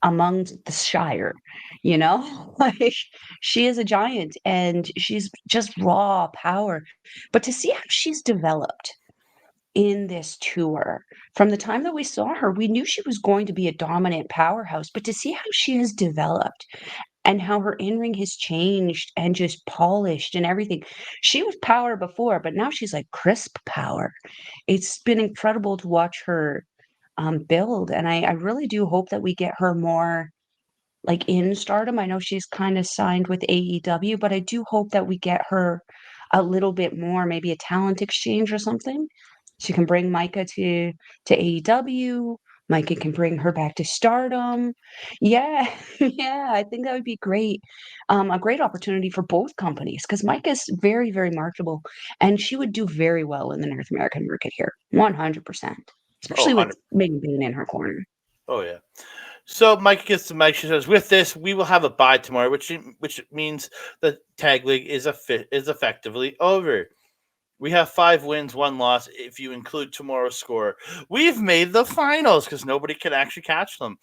among the Shire, like she is a giant and she's just raw power. But to see how she's developed in this tour, from the time that we saw her, we knew she was going to be a dominant powerhouse, but to see how she has developed and how her in-ring has changed and just polished and everything. She was power before, but now she's like crisp power. It's been incredible to watch her build, and I really do hope that we get her more like, in Stardom. I know she's kinda signed with AEW, but I do hope that we get her a little bit more, maybe a talent exchange or something. She can bring Micah to AEW. Micah can bring her back to Stardom. Yeah, yeah, I think that would be great. A great opportunity for both companies because Micah's very, very marketable, and she would do very well in the North American market here, 100%, Oh, especially with 100. Megan being in her corner. Oh, yeah. So Mike gets the mic. She says, "With this, we will have a bye tomorrow, which means the tag league is effectively over. We have 5 wins, 1 loss if you include tomorrow's score. We've made the finals because nobody can actually catch them.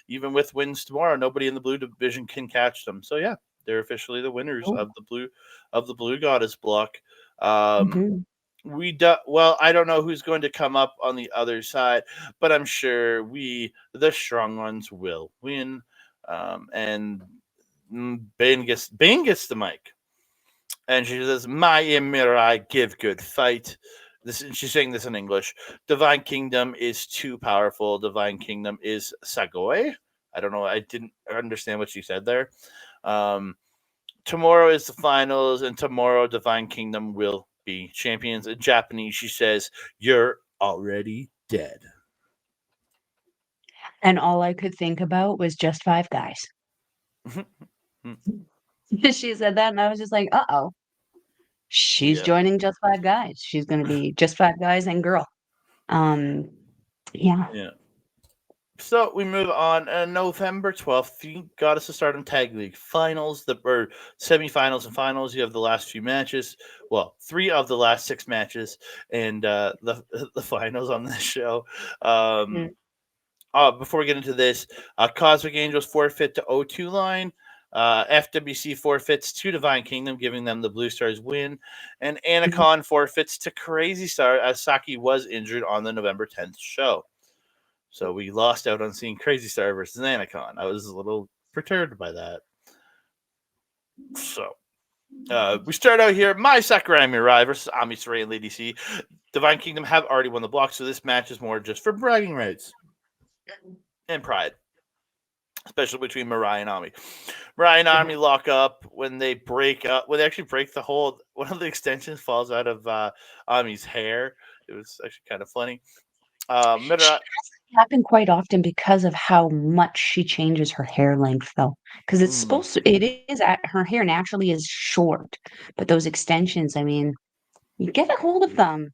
Even with wins tomorrow, nobody in the blue division can catch them. So yeah, they're officially the winners Oh, of the blue goddess block. Um, mhm. well, I don't know who's going to come up on the other side, but I'm sure the strong ones will win. And Bane gets the mic, and she says, "My Mirai give good fight." She's saying this in English. Divine Kingdom is too powerful. Divine Kingdom is Sagoi. I don't know. I didn't understand what she said there. Um, Tomorrow is the finals, and tomorrow Divine Kingdom will be champions. In Japanese, she says, "You're already dead." And all I could think about was Just Five Guys. She said that, and I was just like, "Uh-oh, she's Yeah. joining Just Five Guys. She's gonna be Just Five Guys and girl." Um, yeah. Yeah. So we move on. November 12th, the Goddess of Stardom Tag League finals, or semifinals and finals. You have the last few matches. Well, 3 of the last 6 matches, and the finals on this show. Mm, Before we get into this, Cosmic Angels forfeit to O2 line. FWC forfeits to Divine Kingdom, giving them the Blue Stars win. And mhm. Anacon forfeits to Crazy Star as Saki was injured on the November 10th show. So we lost out on seeing Crazy Star versus Anacon. I was a little perturbed by that. So we start out here. Mai Sakurai Mirai versus Ami Saray and Lady C. Divine Kingdom have already won the block, so this match is more just for bragging rights and pride, especially between Mirai and Ami. Mirai and Ami lock up when they break up. When they actually break the whole, one of the extensions falls out of Ami's hair. It was actually kind of funny. She Mirai, doesn't happen quite often because of how much she changes her hair length, though. Because mm, it is at her hair naturally is short, but those extensions, I mean, you get a hold of them.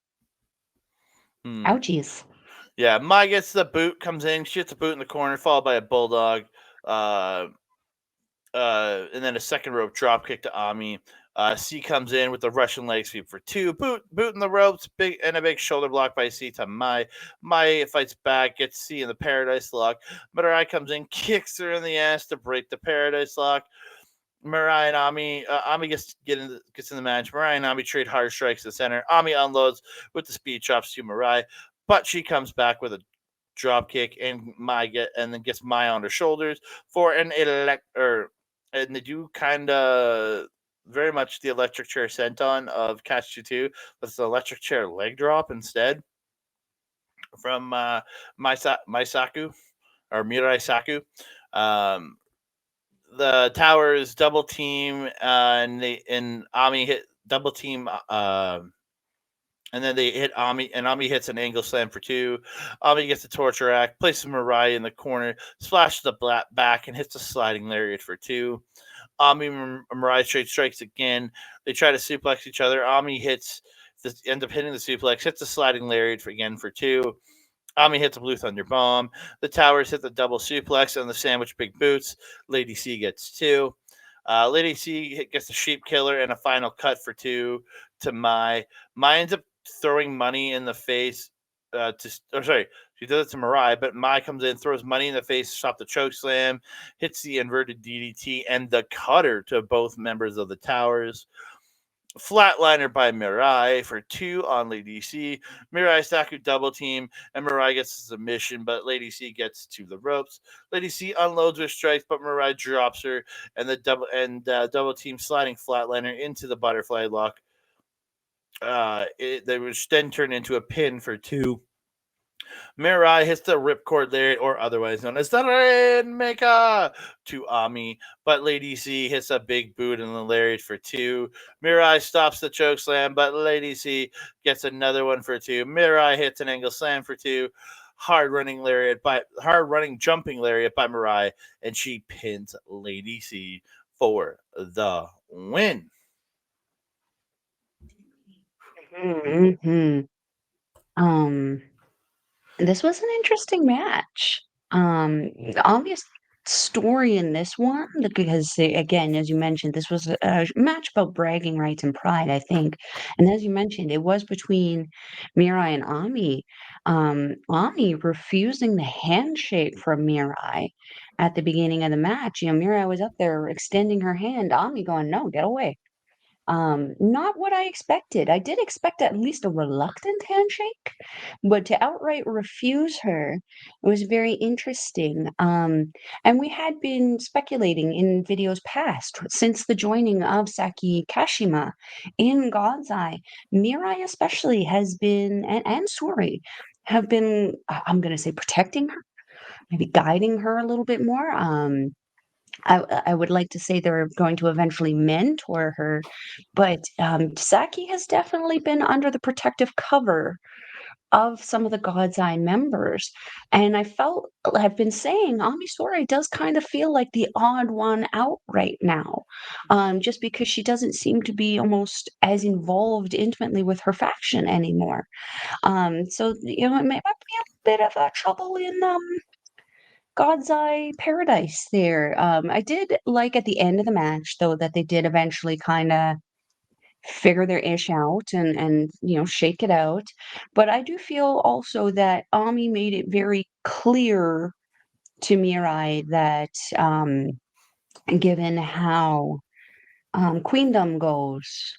mm. Ouchies. Yeah, Mai gets the boot, comes in, she hits a boot in the corner, followed by a bulldog, uh, and then a second rope drop kick to Ami. C comes in with a Russian leg sweep for 2. Boot in the ropes, a big shoulder block by C to Mai. Mai fights back, gets C in the Paradise Lock. Mirai comes in, kicks her in the ass to break the Paradise Lock. Mirai and Ami, Ami gets in the match. Mirai and Ami trade hard strikes to the center. Ami unloads with the speed chops to Mirai, but she comes back with a drop kick and then gets Mai on her shoulders for and they do kind of very much the electric chair senton of Catch 2, but it's the electric chair leg drop instead from Maisaku or Mirai Saku. Um, the towers double team, and Ami hit double team. And then they hit Ami, and Ami hits an angle slam for 2. Ami gets the torture act, places Mariah in the corner, splashes the back, and hits a sliding lariat for 2. Ami and Mariah straight strikes again. They try to suplex each other. Ami ends up hitting the suplex, hits a sliding lariat for 2. Ami hits a Blue Thunder Bomb. The Towers hit the double suplex and the sandwich big boots. Lady C gets 2. Lady C gets the Sheep Killer and a final cut for 2 to Mai. Mai ends up throwing money in the face. She does it to Mariah, but Mai comes in, throws money in the face, stop the choke slam, hits the inverted DDT and the cutter to both members of the Towers. Flatliner by Mirai for 2 on Lady C. Mirai Saku double team, and Mirai gets a submission, but Lady C gets to the ropes. Lady C unloads with strikes, but Mirai drops her, and the double team sliding Flatliner into the butterfly lock. They was then turned into a pin for 2. Mirai hits the ripcord lariat, or otherwise known as the Rainmaker, to Ami, but Lady C hits a big boot in the lariat for two. Mirai stops the choke slam, but Lady C gets another one for two. Mirai hits an angle slam for two. Hard running jumping lariat by Mirai, and she pins Lady C for the win. Mm-hmm. Um, this was an interesting match. Obvious story in this one because again, as you mentioned, this was a match about bragging rights and pride, I think. And as you mentioned, it was between Mirai and Ami. Ami refusing the handshake from Mirai at the beginning of the match. You know, Mirai was up there extending her hand. Ami going, "No, get away." Not what I expected. I did expect at least a reluctant handshake, but to outright refuse her was very interesting. And we had been speculating in videos past, since the joining of Saki Kashima in God's Eye, Mirai especially has been, and Suri, have been, I'm going to say, protecting her, maybe guiding her a little bit more. I would like to say they're going to eventually mentor her, but Saki has definitely been under the protective cover of some of the God's Eye members. And I've been saying, Amisori does kind of feel like the odd one out right now, just because she doesn't seem to be almost as involved intimately with her faction anymore. So, you know, it might be a bit of a trouble in God's Eye paradise there. I did like at the end of the match, though, that they did eventually kind of figure their ish out and you know shake it out. But I do feel also that Ami made it very clear to Mirai that given how Queendom goes,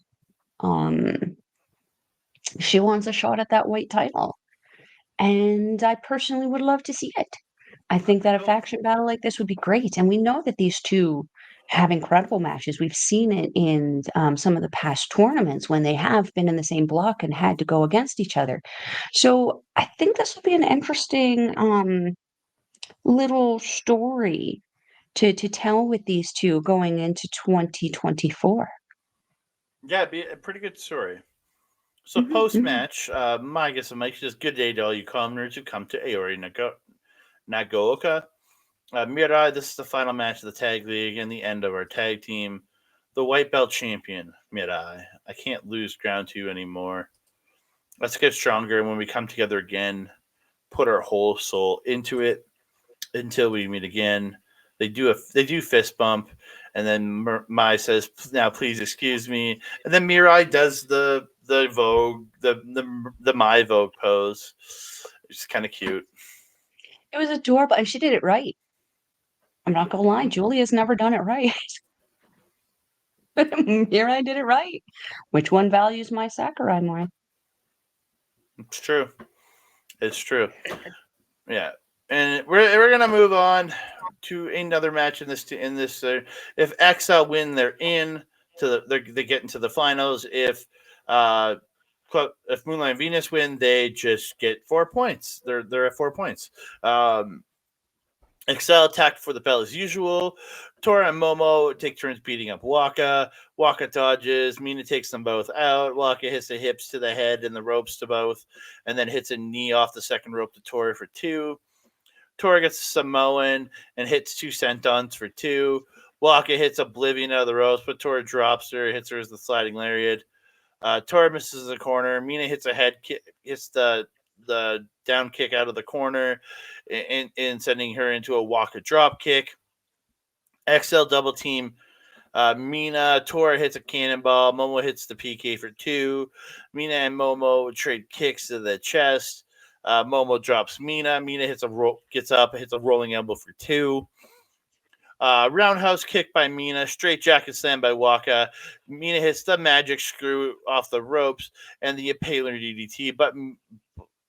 um, she wants a shot at that white title. And I personally would love to see it. I think that a faction battle like this would be great, and we know that these two have incredible matches. We've seen it in some of the past tournaments when they have been in the same block and had to go against each other. So I think this will be an interesting little story to tell with these two going into 2024. Yeah, it'd be a pretty good story. So Mhm, post mhm. match, my guess of Mike says, "Good day to all you commoners who come to Aori Nagaoka. Mirai, this is the final match of the tag league and the end of our tag team. The white belt champion, Mirai. I can't lose ground to you anymore. Let's get stronger, and when we come together again, put our whole soul into it until we meet again." They do fist bump, and then Mai says, "Now please excuse me," and then Mirai does the Vogue the Mai Vogue pose. It's kind of cute. It was adorable, and she did it right. I'm not gonna lie, Julia's never done it right. Here I did it right. Which one values my Sakurai more? It's true. It's true. Yeah, and we're gonna move on to another match in this. If XL win, they're in to they get into the finals. Uh, if Moonlight and Venus win, they just get 4 points. They're at 4 points. Um, Excel attacked for the bell as usual. Tora and Momo take turns beating up Waka. Waka dodges. Mina takes them both out. Waka hits the hips to the head and the ropes to both, and then hits a knee off the second rope to Tora for two. Tora gets a Samoan and hits two sentons for two. Waka hits Oblivion out of the ropes, but Tora drops her, hits her as the sliding lariat. Tora misses the corner. Mina hits a head kick, hits the down kick out of the corner, in sending her into a Waka drop kick. XL double team. Mina Tora hits a cannonball. Momo hits the PK for two. Mina and Momo trade kicks to the chest. Momo drops Mina. Mina gets up, hits a rolling elbow for two. Roundhouse kick by Mina, straight jacket slam by Waka. Mina hits the magic screw off the ropes and the impaler DDT,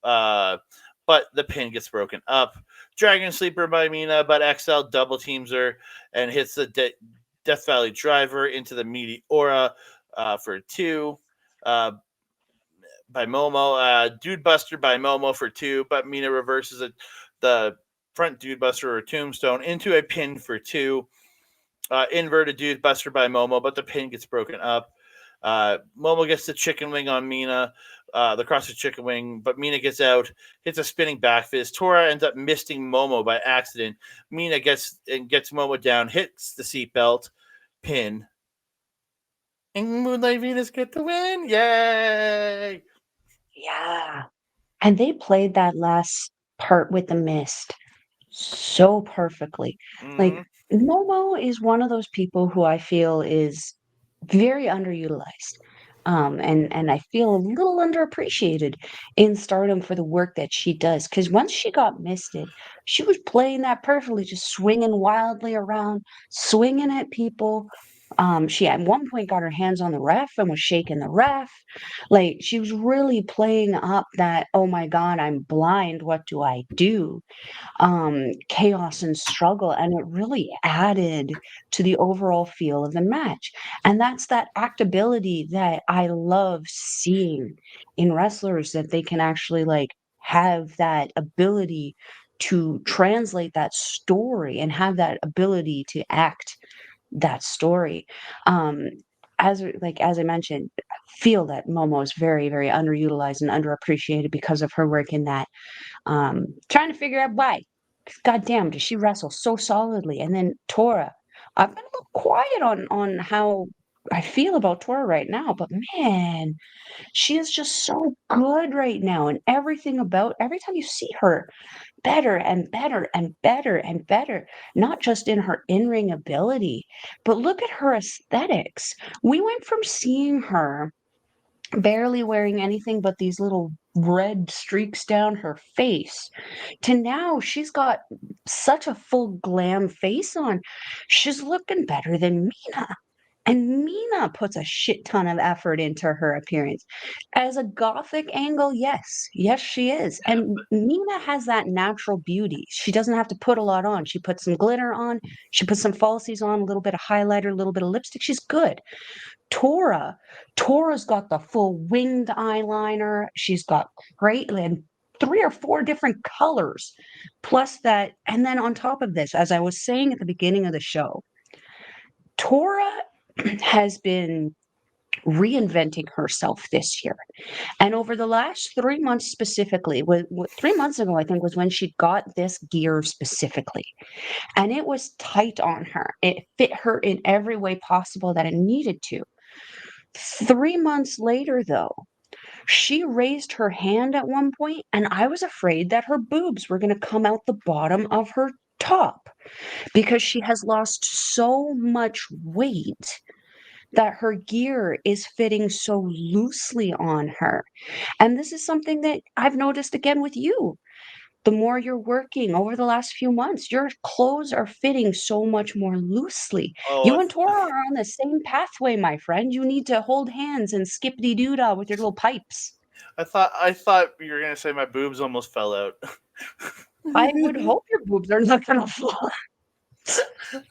uh, but the pin gets broken up. Dragon Sleeper by Mina, but XL double teams her and hits the Death Valley Driver into the Meteora for two. Uh, by Momo. Dude Buster by Momo for 2, but Mina reverses it, the front Dude Buster or Tombstone into a pin for 2. Inverted Dude Buster by Momo, but the pin gets broken up. Momo gets the chicken wing on Mina, the CrossFit chicken wing, but Mina gets out, hits a spinning back fist. Tora ends up misting Momo by accident. Mina gets Momo down, hits the seatbelt, pin, and Moonlight Venus get the win. Yay! Yeah. And they played that last part with the mist so perfectly. Like, Mm-hmm. Momo is one of those people who I feel is very underutilized. And I feel a little underappreciated in Stardom for the work that she does. Because once she got misted, she was playing that perfectly, just swinging wildly around, swinging at people. She at one point got her hands on the ref and was shaking the ref. Like, she was really playing up that, oh my God, I'm blind. What do I do? Chaos and struggle, and it really added to the overall feel of the match. And that's that actability that I love seeing in wrestlers, that they can actually like have that ability to translate that story and have that ability to act that story. Um, as I mentioned, I feel that Momo is very, very underutilized and underappreciated because of her work in that. Trying to figure out why. 'Cause goddamn, does she wrestle so solidly? And then Tora, I've been a little quiet on how I feel about Tora right now, but man, she is just so good right now, and everything about every time you see her, better and better and better and better. Not just in her in-ring ability, but look at her aesthetics. We went from seeing her barely wearing anything but these little red streaks down her face to now she's got such a full glam face on. She's looking better than Mina. And Mina puts a shit ton of effort into her appearance. As a gothic angle, yes. Yes, she is. And Mina has that natural beauty. She doesn't have to put a lot on. She puts some glitter on, she puts some falsies on, a little bit of highlighter, a little bit of lipstick. She's good. Tora, Tora's got the full winged eyeliner. She's got great and 3 or 4 different colors. Plus that, and then on top of this, as I was saying at the beginning of the show, Tora has been reinventing herself this year. And over the last 3 months specifically, 3 months ago, I think, was when she got this gear specifically. And it was tight on her. It fit her in every way possible that it needed to. 3 months later, though, she raised her hand at one point, and I was afraid that her boobs were gonna come out the bottom of her top because she has lost so much weight that her gear is fitting so loosely on her. And this is something that I've noticed again with you. The more you're working over the last few months, your clothes are fitting so much more loosely. Oh, You and Tora are on the same pathway, my friend. You need to hold hands and skippity doo dah with your little pipes. I thought you were gonna say my boobs almost fell out. I would hope your boobs are not gonna fall.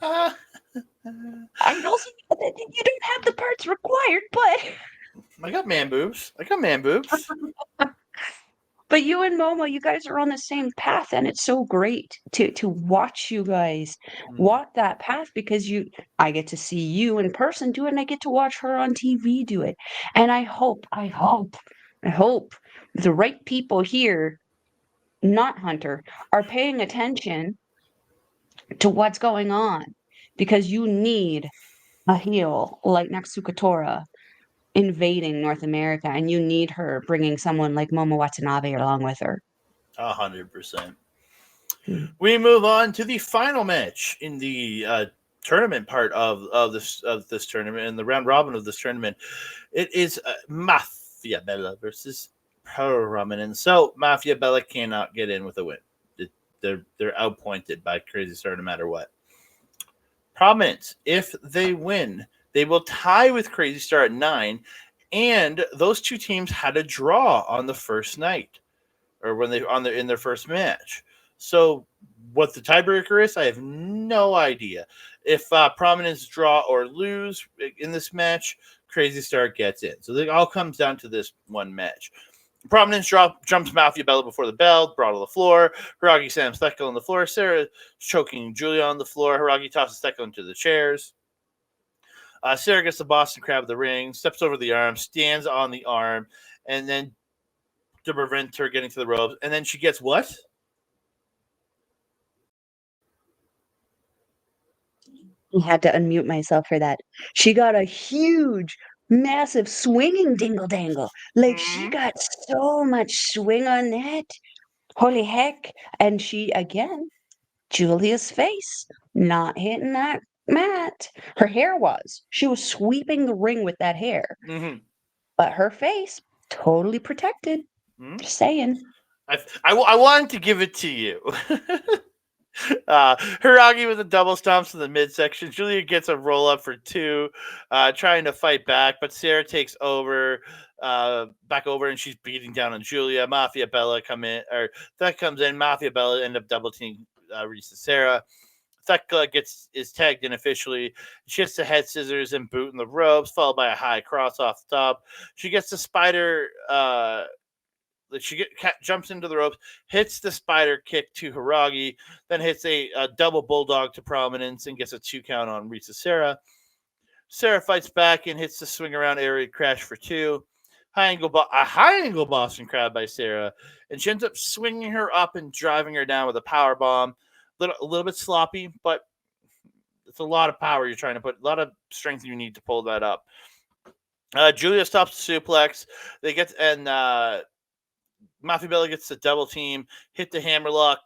Ah, I mean, also, you don't have the parts required, I got man boobs. I got man boobs. but you and Momo, you guys are on the same path, and it's so great to watch you guys Mm. walk that path because I get to see you in person do it, and I get to watch her on TV do it. And I hope the right people here, not Hunter, are paying attention to what's going on because you need a heel like Natsuko invading North America, and you need her bringing someone like Momo Watanabe along with her. 100%. Hmm. We move on to the final match in the tournament part of this tournament, and the round robin of this tournament. It is Mafia Bella versus Prominence. So Mafia Bella cannot get in with a win. They're outpointed by Crazy Star no matter what. Prominence, if they win, they will tie with Crazy Star at 9, and those two teams had a draw on the first night, or when they on the in their first match. So what the tiebreaker is, I have no idea. If Prominence draw or lose in this match, Crazy Star gets in. So it all comes down to this one match. Prominence jumps Mafia Bella before the bell, brought to the floor. Hiragi slams Theckel on the floor. Sarah choking Julia on the floor. Hiragi tosses Theckel into the chairs. Sarah gets the Boston Crab of the ring, steps over the arm, stands on the arm, and then to prevent her getting to the ropes. And then she gets what? I had to unmute myself for that. She got a huge, massive swinging dingle dangle. Like she Mm-hmm. got so much swing on that. Holy heck. And she, again, Julia's face not hitting that mat. Her hair was. She was sweeping the ring with that hair, Mm-hmm. but her face totally protected. Mm-hmm. Just saying. I wanted to give it to you. Hiragi with the double stomps in the midsection. Julia gets a roll up for two, trying to fight back, but Sarah takes over, back over, and she's beating down on Julia. Mafia Bella come in, or that comes in. Mafia Bella end up double teaming Risa Sarah. Thecla is tagged in officially. She hits the head scissors and boot in the ropes, followed by a high cross off the top. She gets the spider. Jumps into the ropes, hits the spider kick to Hiragi, then hits a double bulldog to Prominence and gets a 2 count on Risa Sarah. Sarah fights back and hits the swing around area crash for two. A high angle Boston Crab by Sarah, and she ends up swinging her up and driving her down with a power bomb. A little bit sloppy, but it's a lot of power you're trying to put, a lot of strength you need to pull that up. Julia stops the suplex. They get and Mafia Bella gets the double team, hit the hammerlock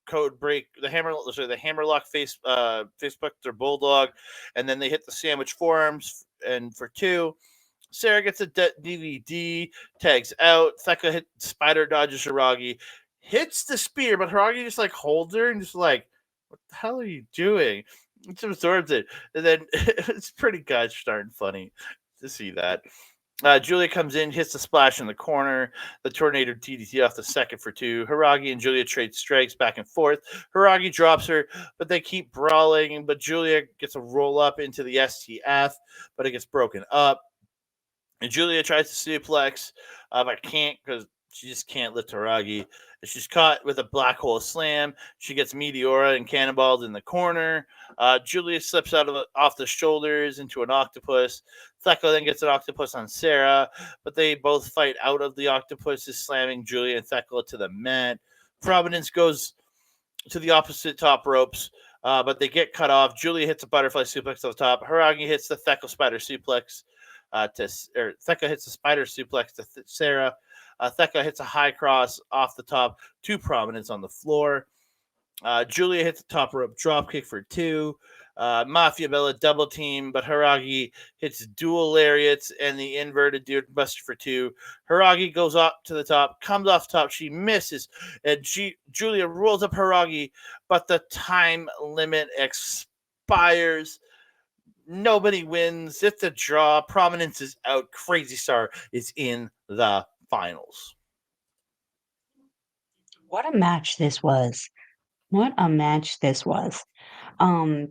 code break, the hammerlock Facebook their bulldog, and then they hit the sandwich forearms and for two. Sarah gets a DVD, tags out. Thecla hit spider dodges Hiragi, hits the spear, but Hiragi just like holds her and just like, what the hell are you doing? It just absorbs it, and then it's pretty gosh darn funny to see that. Julia comes in, hits the splash in the corner. The tornado DDT off the second for two. Hiragi and Julia trade strikes back and forth. Hiragi drops her, but they keep brawling. But Julia gets a roll up into the STF, but it gets broken up. And Julia tries to suplex, but can't because she just can't lift Hiragi. She's caught with a black hole slam. She gets Meteora and cannonballed in the corner. Julia slips off the shoulders into an octopus. Thecla then gets an octopus on Sarah, but they both fight out of the octopuses, slamming Julia and Thecla to the mat. Providence goes to the opposite top ropes, but they get cut off. Julia hits a butterfly suplex to the top. Hiragi hits the Thecla spider suplex Thecla hits a spider suplex to Sarah. Thecla hits a high cross off the top to Prominence on the floor. Julia hits the top rope drop kick for two. Mafia Bella double team, but Hiragi hits dual lariats and the inverted dude buster for two. Hiragi goes up to the top, comes off top. She misses, and Julia rolls up Hiragi, but the time limit expires. Nobody wins. It's a draw. Prominence is out. Crazy Star is in the finals. What a match this was. What a match this was. Um,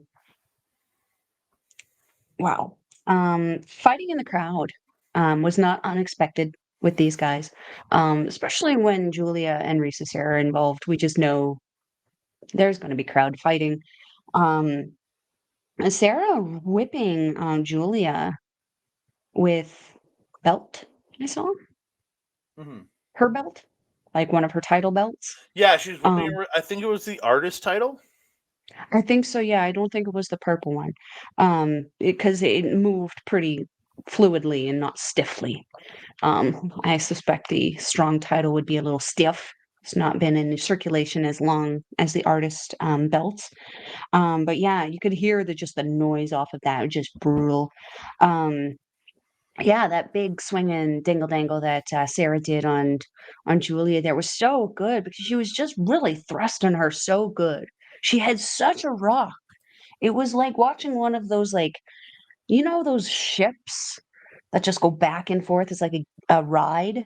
wow. Fighting in the crowd was not unexpected with these guys. Especially when Julia and Risa Sarah are involved. We just know there's going to be crowd fighting. Um, Sarah whipping Julia with belt, I saw Mm-hmm. her belt, like one of her title belts. Yeah, she's whipping Um, her. I think it was the artist title. I think so, yeah, I don't think it was the purple one, because it moved pretty fluidly and not stiffly. I suspect the strong title would be a little stiff. It's not been in circulation as long as the artist, belts. But yeah, you could hear just the noise off of that, just brutal. Um, yeah, that big swinging dingle dangle that, Sarah did on Julia there was so good because she was just really thrusting her so good. She had such a rock. It was like watching one of those, like, those ships that just go back and forth? It's like a ride?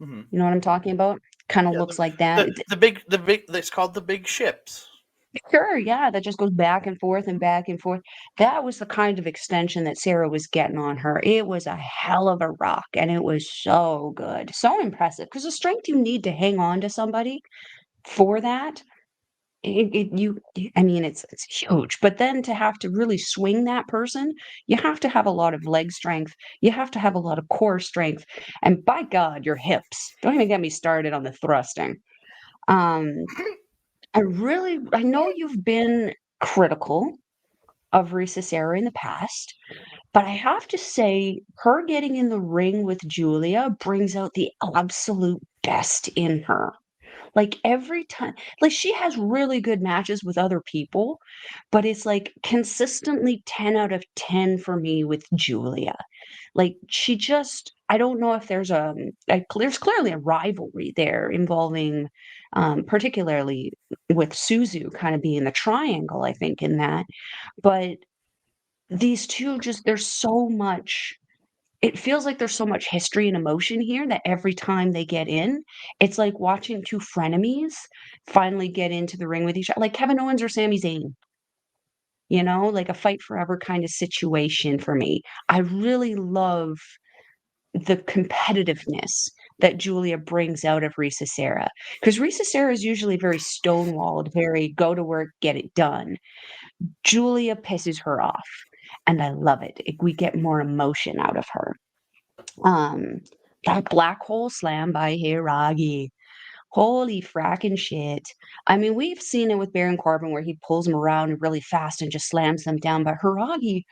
Mm-hmm. You know what I'm talking about? kind of Yeah, looks like that. the big. It's called the big ships. Sure, yeah, that just goes back and forth and back and forth. That was the kind of extension that Sarah was getting on her. It was a hell of a rock, and it was so good, so impressive. Because the strength you need to hang on to somebody for that, I mean, it's huge. But then to have to really swing that person, you have to have a lot of leg strength. You have to have a lot of core strength, and by God, your hips. Don't even get me started on the thrusting. Um, I know you've been critical of Risa Sera in the past, but I have to say, her getting in the ring with Julia brings out the absolute best in her. Like every time, like she has really good matches with other people, but it's like consistently 10 out of 10 for me with Julia. Like she just I don't know if there's clearly a rivalry there involving particularly with Suzu kind of being the triangle, I think, in that. But these two just there's so much it feels like there's so much history and emotion here that every time they get in, it's like watching two frenemies finally get into the ring with each other, like Kevin Owens or Sami Zayn, like a fight forever kind of situation for me. I really love the competitiveness that Julia brings out of Risa Sera. Because Risa Sera is usually very stonewalled, very go to work, get it done. Julia pisses her off, and I love it. We get more emotion out of her. Um, that black hole slam by Hiragi. Holy fracking shit. I mean, we've seen it with Baron Corbin where he pulls him around really fast and just slams them down. But Hiragi,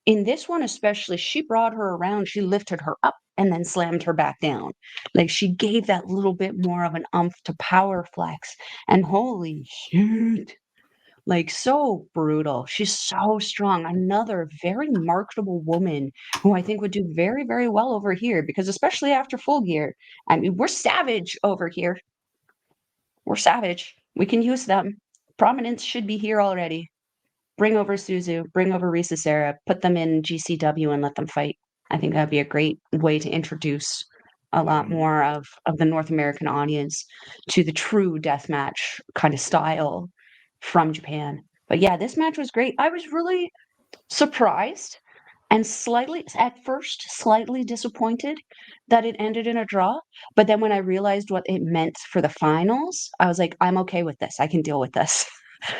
in this one especially, she brought her around, she lifted her up and then slammed her back down. Like she gave that little bit more of an umph to power flex. And holy shit. Like, so brutal. She's so strong. Another very marketable woman who I think would do very, very well over here because especially after Full Gear, I mean, we're savage over here. We're savage. We can use them. Prominence should be here already. Bring over Suzu, bring over Risa Sera, put them in GCW and let them fight. I think that'd be a great way to introduce a lot Mhm. more of the North American audience to the true deathmatch kind of style from Japan. But yeah, this match was great. I was really surprised and at first, slightly disappointed that it ended in a draw. But then when I realized what it meant for the finals, I was like, I'm okay with this. I can deal with this.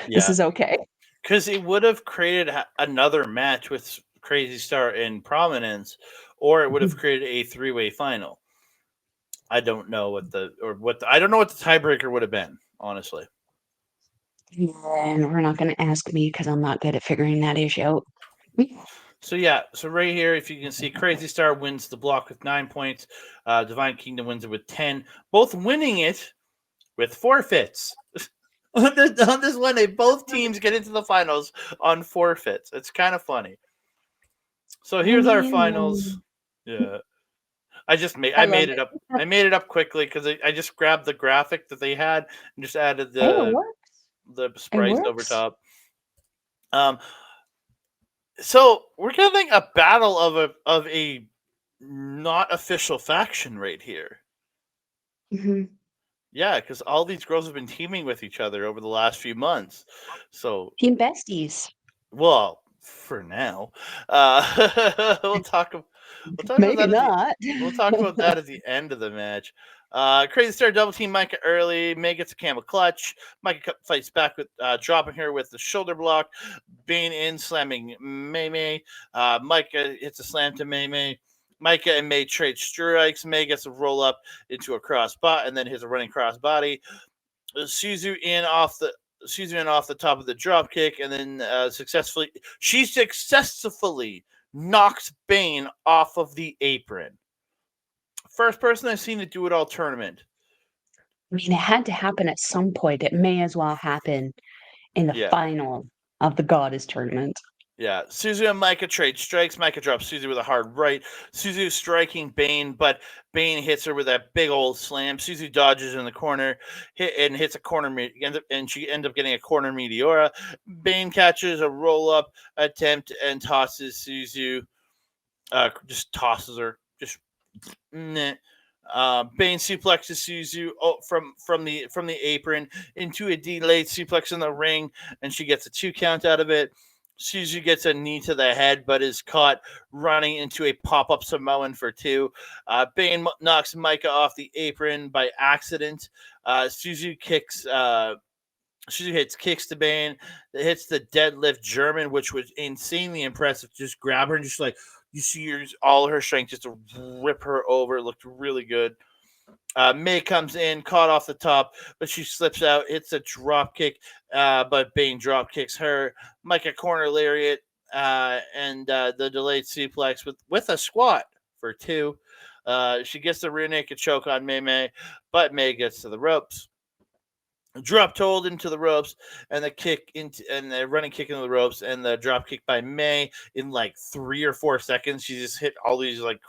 This Yeah, is okay. because it would have created another match with Crazy Star in prominence, or it would have created a three-way final. I don't know I don't know what the tiebreaker would have been, honestly. And we're not going to ask me because I'm not good at figuring that issue out. So yeah, so right here, if you can see, Crazy Star wins the block with 9 points. Divine Kingdom wins it with 10. Both winning it with forfeits. On this one, both teams get into the finals on forfeits. It's kind of funny. So I here's our finals. mean, Yeah, I I love made it it. up. I made it up quickly because I just grabbed the graphic that they had and just added Hey, it works. the It sprites over works. top. Um, so we're getting a battle of a not official faction right here. Hmm. Yeah, because all these girls have been teaming with each other over the last few months. So, Team besties. well, for now, uh, we'll talk. We'll talk about Maybe that at the. not. We'll talk about that at the end of the match. Crazy Star double team Micah early. May gets a camel clutch. Micah fights back with dropping her with the shoulder block. Bane in slamming May May. Micah hits a slam to May May. Micah and May trade strikes. May gets a roll up into a cross bot and then hits a running cross body. Suzu in off the top of the drop kick and then successfully knocks Bane off of the apron. First person I've seen to do it all tournament. I mean, it had to happen at some point. It may as well happen in the Yeah. final of the Goddess tournament. Yeah, Suzu and Micah trade strikes. Micah drops Suzu with a hard right. Suzu striking Bane, but Bane hits her with that big old slam. Suzu dodges in the corner, hits a corner, and she ends up getting a corner meteora. Bane catches a roll up attempt and tosses Suzu. Just tosses her. Just meh. Bane suplexes Suzu from the apron into a delayed suplex in the ring, and she gets a 2 count out of it. Suzu gets a knee to the head, but is caught running into a pop up Samoan for 2. Bane knocks Micah off the apron by accident. Suzu hits kicks to Bane. It hits the deadlift German, which was insanely impressive. Just grab her and just like you see all her strength just to rip her over. It looked really good. May comes in, caught off the top, but she slips out, hits a drop kick, but Bane drop kicks her. Micah corner lariat, and the delayed suplex with a squat for 2. She gets the rear naked choke on May, but May gets to the ropes. Drop hold into the ropes, and the running kick into the ropes, and the drop kick by May in like 3 or 4 seconds. She just hit all these like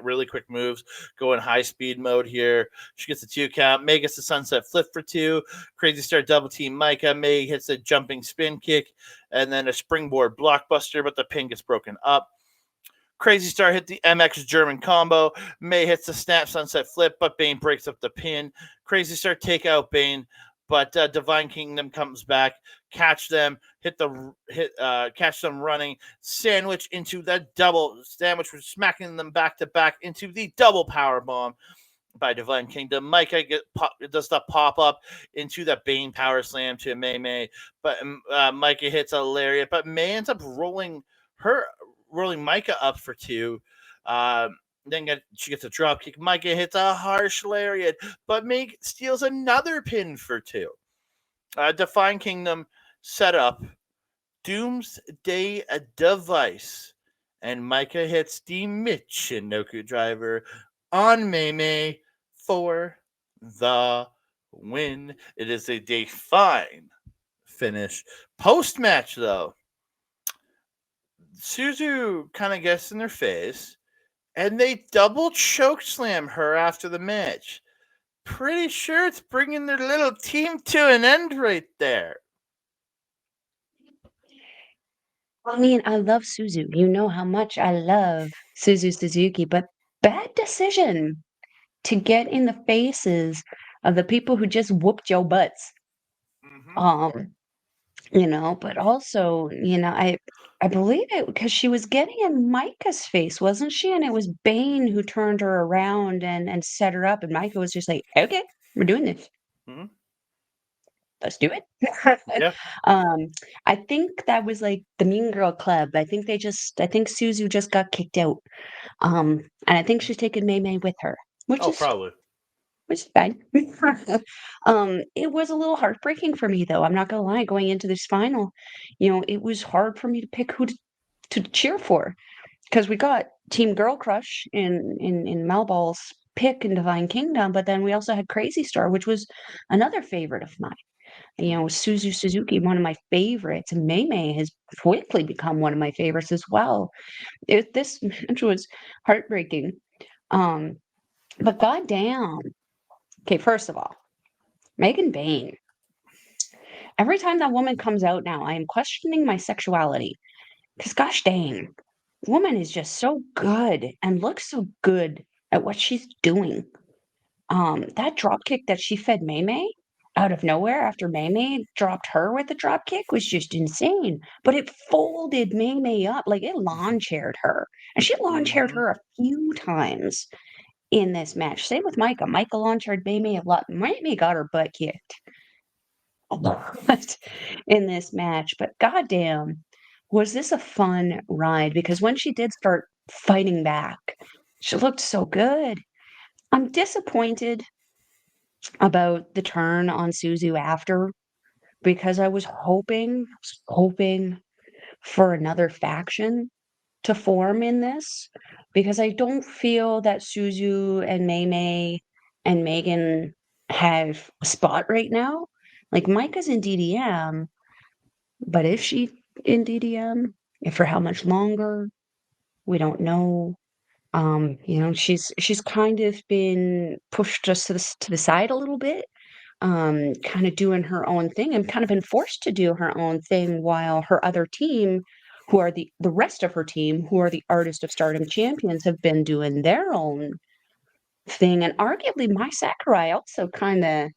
really quick moves, going high speed mode here. She gets a 2 count. May gets the sunset flip for 2. Crazy Star double team Micah. May hits a jumping spin kick, and then a springboard blockbuster, but the pin gets broken up. Crazy Star hit the MX German combo. May hits the snap sunset flip, but Bane breaks up the pin. Crazy Star take out Bane, but Divine Kingdom comes back, catch them, catch them running, sandwich into the double sandwich, smacking them back to back into the double power bomb by Divine Kingdom. Micah does the pop up into the Bane power slam to May, but Micah hits a lariat, but May ends up rolling Micah up for 2. Then she gets a drop kick. Micah hits a harsh lariat, but May steals another pin for 2. Define Kingdom set up Doomsday Device, and Micah hits the Michinoku driver on May for the win. It is a Define finish. Post match, though, Suzu kind of gets in their face, and they double choke slam her after the match. Pretty sure it's bringing their little team to an end right there. I mean, I love Suzu. You know how much I love Suzu Suzuki, but bad decision to get in the faces of the people who just whooped your butts. Mm-hmm. But also, I believe it because she was getting in Micah's face, wasn't she? And it was Bane who turned her around and set her up, and Micah was just like, "Okay, we're doing this. Mm-hmm. Let's do it." Yeah. I think that was like the Mean Girl Club. I think Suzu just got kicked out. And I think she's taking May with her, which Oh, is probably. which is fine. It was a little heartbreaking for me, though. I'm not gonna lie. Going into this final, it was hard for me to pick who to cheer for because we got Team Girl Crush in Melball's pick in Divine Kingdom, but then we also had Crazy Star, which was another favorite of mine. Suzu Suzuki, one of my favorites, and May has quickly become one of my favorites as well. This match was heartbreaking. But goddamn. Okay, first of all, Megan Bane. Every time that woman comes out now, I am questioning my sexuality. Because gosh dang, woman is just so good and looks so good at what she's doing. That drop kick that she fed May out of nowhere after May dropped her with the drop kick was just insane. But it folded May up, like it lawn chaired her. And she lawn chaired Mm-hmm. her a few times in this match. Same with Micah. Micah lawn chaired May a lot. May got her butt kicked a lot in this match. But goddamn, was this a fun ride? Because when she did start fighting back, she looked so good. I'm disappointed about the turn on Suzu after because I was hoping for another faction to form in this because I don't feel that Suzu and May and Megan have a spot right now. Like Micah's in DDM, but is she in DDM? And for how much longer? We don't know. She's kind of been pushed just to the side a little bit, kind of doing her own thing and kind of been forced to do her own thing while her other team, who are the rest of her team, who are the Artist of Stardom champions, have been doing their own thing, and arguably Mai Sakurai also kind of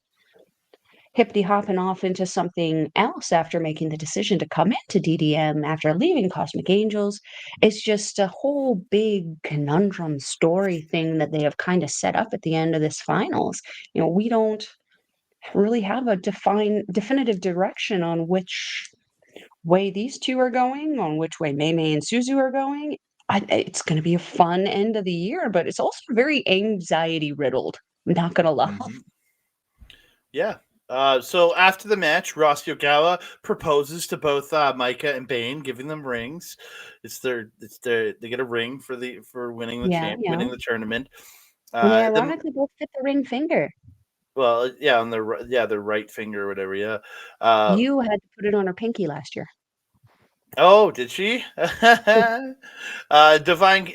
hippity hopping off into something else after making the decision to come into DDM after leaving Cosmic Angels. It's just a whole big conundrum story thing that they have kind of set up at the end of this finals. We don't really have a definitive direction on which way these two are going, on which way Mei Mei and Suzu are going. It's going to be a fun end of the year, but it's also very anxiety riddled. I'm not going to lie. Mm-hmm. Yeah. So after the match, Ross Yogawa proposes to both Micah and Bane, giving them rings. They get a ring for winning Yeah, yeah. winning the tournament. And they The ironically both fit the ring finger. Well, yeah, on their right finger or whatever. Yeah. Uh, You had to put it on her pinky last year. oh, did she? Divine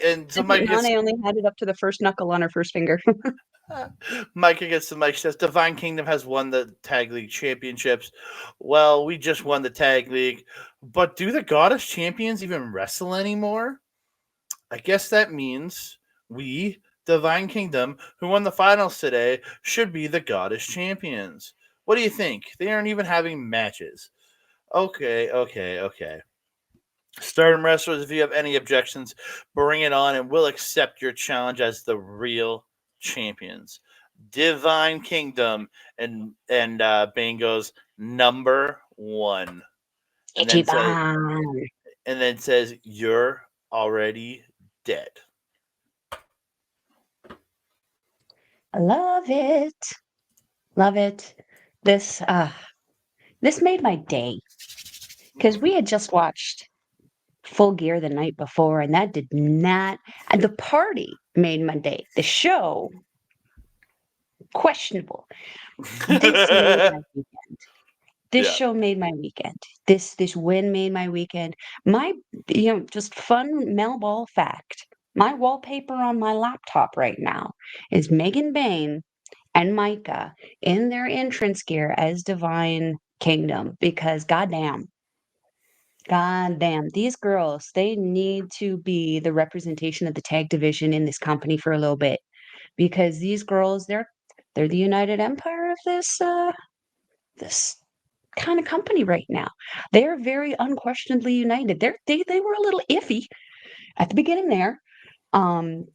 and so Micah gets Nane only had it up to the first knuckle on her first finger. Micah gets the mic. She says Divine Kingdom has won the tag league championships. Well, we just won the tag league, but do the Goddess champions even wrestle anymore? I guess that means we, Divine Kingdom, who won the finals today, should be the Goddess champions. What do you think? They aren't even having matches. Okay. Stardom wrestlers, if you have any objections, bring it on and we'll accept your challenge as the real champions. Divine Kingdom and Bane goes number one. And then says Ichiban. and then says, you're already dead. I love it. Love it. This made my day because we had just watched Full Gear the night before, and that did not. And the party made my day. The show, questionable. This made my weekend. This Yeah. show made my weekend. This win made my weekend. My just fun Melball fact. My wallpaper on my laptop right now is Megan Bain and Micah in their entrance gear as Divine Kingdom because goddamn, these girls, they need to be the representation of the tag division in this company for a little bit because these girls, they're the United Empire of this kind of company right now. They're very unquestionably united. They were a little iffy at the beginning there. Um,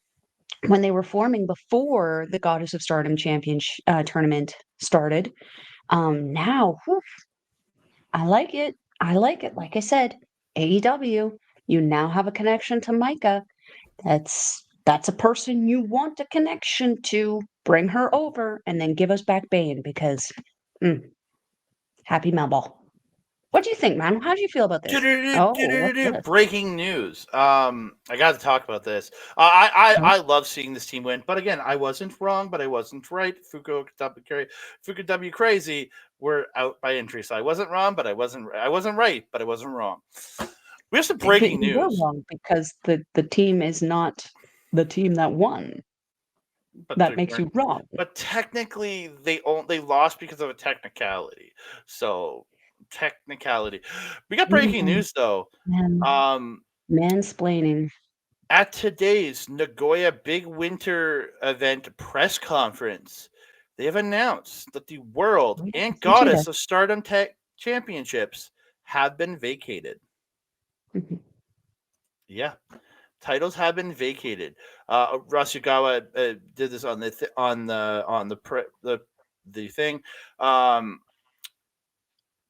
when they were forming before the Goddess of Stardom tournament started. Now, whew, I like it. I like it. Like I said, AEW, you now have a connection to Micah. That's a person you want a connection to. Bring her over and then give us back Bane because mm, happy Melball. What do you think, man? How do you feel about this? Oh, what's this? Breaking news. I got to talk about this. Oh, I love seeing this team win, but again, I wasn't wrong, but I wasn't right. Fuku W Crazy were out by entry, so I wasn't wrong, but I wasn't right, but I wasn't wrong. We have some breaking you were news, wrong because the team is not the team that won. but That they makes weren't. you wrong. But technically, they lost because of a technicality. So technicality. We got breaking Man, news though. man, Um, mansplaining. At today's Nagoya Big Winter event press conference, they have announced that the World We and see Cheetah. Goddess of Stardom Championships have been vacated. Mhm. Yeah, titles have been vacated. Rasugawa did this on the thing. Um,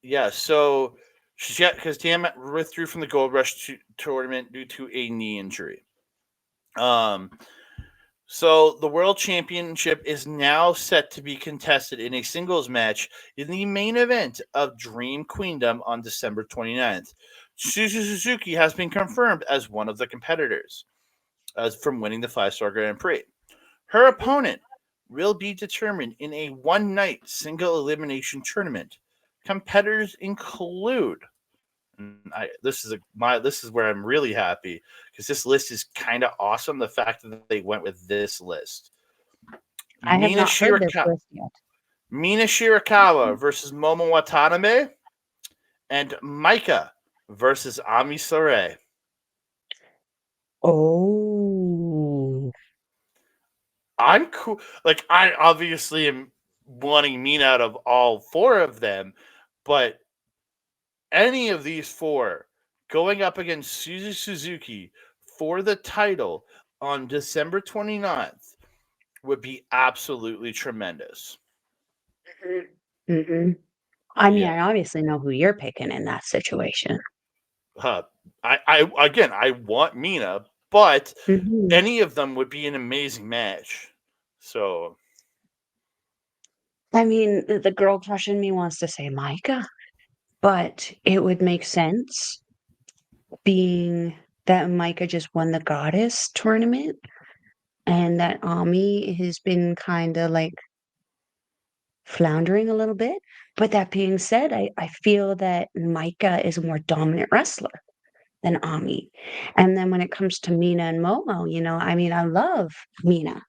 yeah, so because Tiamat withdrew from the Gold Rush tournament due to a knee injury. Um, So the World Championship is now set to be contested in a singles match in the main event of Dream Queendom on December 29th. Suzu Suzuki has been confirmed as one of the competitors from winning the 5-star Grand Prix. Her opponent will be determined in a one-night single elimination tournament. Competitors include this is where I'm really happy because this list is kind of awesome. The fact that they went with this list: I have Mina not heard this Shirakawa, list yet. Mina Shirakawa versus Momo Watanabe, and Micah versus Ami Sourei. Oh, I'm cool. Like, I obviously am wanting Mina out of all four of them, but any of these four going up against Suzu Suzuki for the title on December 29th would be absolutely tremendous. Mm-hmm. I mean, Yeah. I obviously know who you're picking in that situation. Uh, I want Mina, but Hmm. any of them would be an amazing match. So, I mean, the girl crush in me wants to say Micah, but it would make sense being that Micah just won the Goddess tournament and that Ami has been kind of like floundering a little bit. But that being said, I feel that Micah is a more dominant wrestler than Ami. And then when it comes to Mina and Momo, I mean, I love Mina,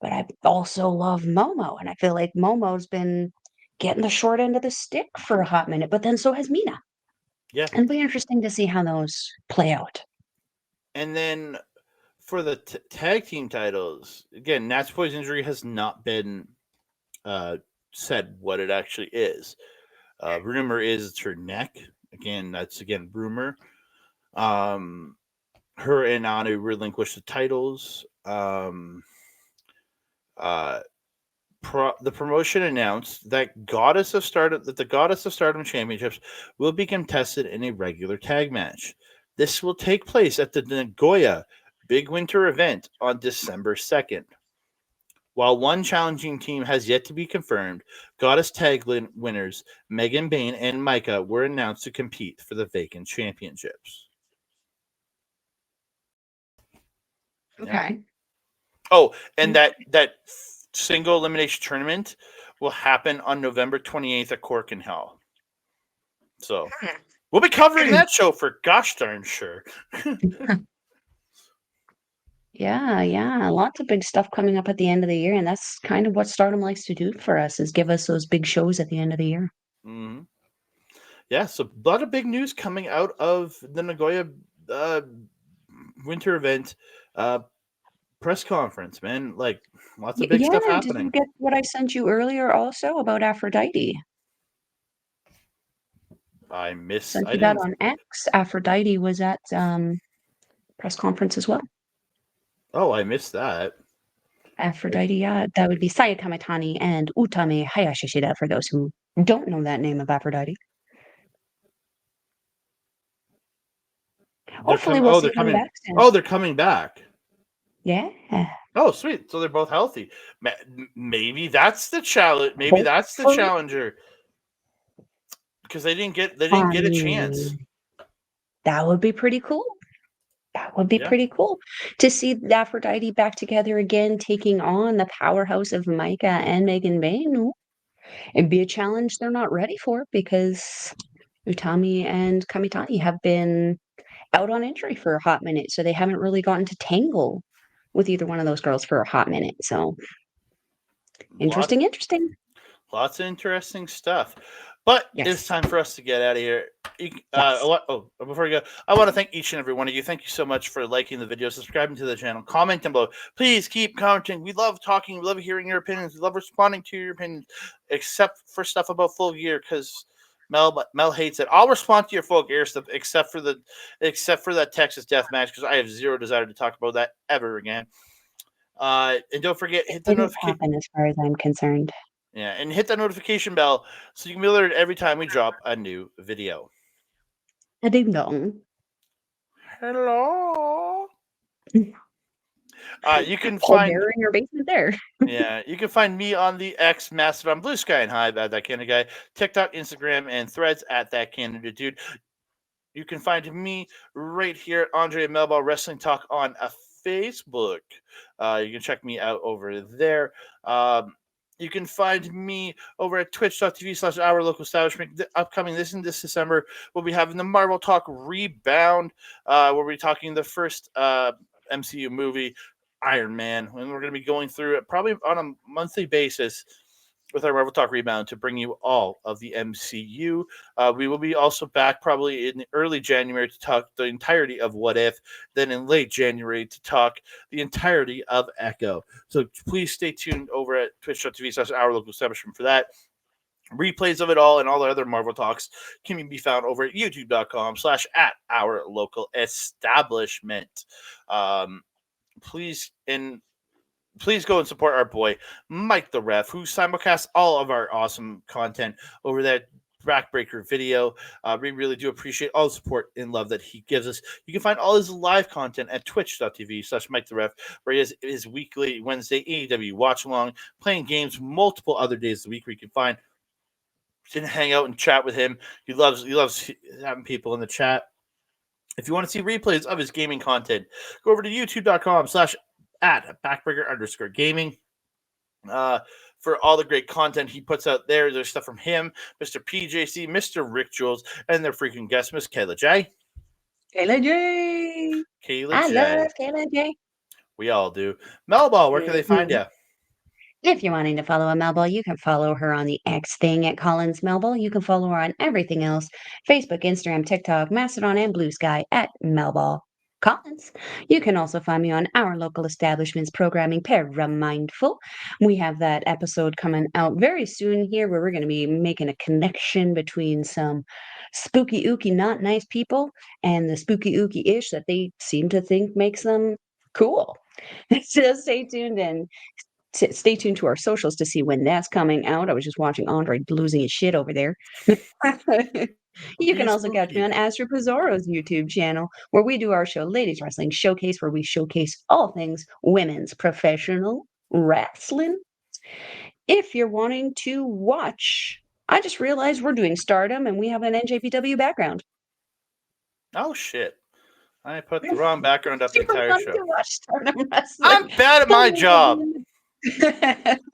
but I also love Momo. And I feel like Momo's been getting the short end of the stick for a hot minute, but then so has Mina. yeah. It'll be interesting to see how those play out. And then for the tag team titles, again, Natsupoi injury has not been uh, said what it actually is. Rumor is it's her neck. Again, that's again rumor. Um, her and Anu relinquished the titles. Uh, the promotion announced that the Goddess of Stardom championships will be contested in a regular tag match. This will take place at the Nagoya Big Winter event on December 2nd. While one challenging team has yet to be confirmed, Goddess Tag winners Megan Bain and Micah were announced to compete for the vacant championships. Yeah. Okay. Oh, and that single elimination tournament will happen on November 28th at Cork and Hell. So we'll be covering that show for gosh darn sure. Yeah, yeah. Lots of big stuff coming up at the end of the year, and that's kind of what Stardom likes to do for us is give us those big shows at the end of the year. Mm-hmm. Yeah, so a lot of big news coming out of the Nagoya uh, winter event uh, press conference, man. Like lots of big Yeah, stuff did you happening. get what I sent you earlier also about Aphrodite? Sent I you that didn't. on X. Aphrodite was at press conference as well. Oh, I missed that. Aphrodite, yeah, that would be Saya Kamitani and Utame Hayashishida for those who don't know that name of Aphrodite. They're Hopefully, coming. we'll Oh, see they're them coming. back soon. Oh, they're coming back. Yeah, Oh, sweet. So they're both healthy. Maybe that's the challenge. Maybe that's the hopefully. challenger because they didn't I get a chance. mean, that would be pretty cool. That would be Yeah. pretty cool to see Aphrodite back together again, taking on the powerhouse of Micah and Megan Bain. It'd be a challenge they're not ready for because Utami and Kamitani have been out on injury for a hot minute, so they haven't really gotten to tangle with either one of those girls for a hot minute. So Lots interesting, interesting. Lots of interesting stuff. But it's Yes, time for us to get out of here. yes. Before we go, I want to thank each and every one of you. Thank you so much for liking the video, subscribing to the channel, commenting below. Please keep commenting. We love talking. We love hearing your opinions. We love responding to your opinions, except for stuff about Full Gear because Mel hates it. I'll respond to your Full Gear stuff except for that Texas Death Match because I have zero desire to talk about that ever again. And don't forget, It hit the didn't notification. happen as far as I'm concerned. Yeah, and hit that notification bell so you can be alerted every time we drop a new video. A ding dong. Hello. You can Paul find Bearer in your basement there. you can find me on the X, Mastodon, Blue Sky, and Hive at that Canada guy, TikTok, Instagram, and Threads at that Canada dude. You can find me right here at Andre Melball Wrestling Talk on a Facebook. You can check me out over there. You can find me over at twitch.tv/our local establishment. Upcoming this December, we'll be having the Marvel Talk Rebound, where we'll be talking the first MCU movie, Iron Man, and we're going to be going through it probably on a monthly basis. with our Marvel Talk Rebound to bring you all of the MCU. We will be also back probably in early January to talk the entirety of What If, then in late January to talk the entirety of Echo. So please stay tuned over at twitch.tv/our local establishment for that. Replays of it all and all the other Marvel Talks can be found over at youtube.com/at our local establishment. Please and please go and support our boy Mike the Ref, who simulcasts all of our awesome content over that Backbreaker video. We really do appreciate all the support and love that he gives us. You can find all his live content at twitch.tv/Mike the Ref, where he has his weekly Wednesday AEW watch along, playing games multiple other days of the week where you can find and hang out and chat with him. He loves having people in the chat. If you want to see replays of his gaming content, go over to youtube.com/at backbreaker_gaming. For all the great content he puts out there. There's stuff from him, Mr. PJC, Mr. Rick Jules, and their freaking guest, Miss Kayla J. Kayla J. Kayla I J. love Kayla J. We all do. Melball, where can they find you? If you're wanting to follow a Melball, you can follow her on the X thing at Collins Melball. You can follow her on everything else: Facebook, Instagram, TikTok, Mastodon, and Blue Sky at Melball Collins. You can also find me on our local establishment's programming, Paramindful. We have that episode coming out very soon here where we're going to be making a connection between some spooky ooky not nice people and the spooky ooky ish that they seem to think makes them cool. So stay tuned and stay tuned to our socials to see when that's coming out. I was just watching Andre losing his shit over there. You can also catch me on Astro Pizarro's YouTube channel, where we do our show, Ladies Wrestling Showcase, where we showcase all things women's professional wrestling. If you're wanting to watch, I just realized we're doing Stardom and we have an NJPW background. Oh, shit. I put the wrong background up the entire show. To watch Stardom Wrestling. I'm bad at my job. The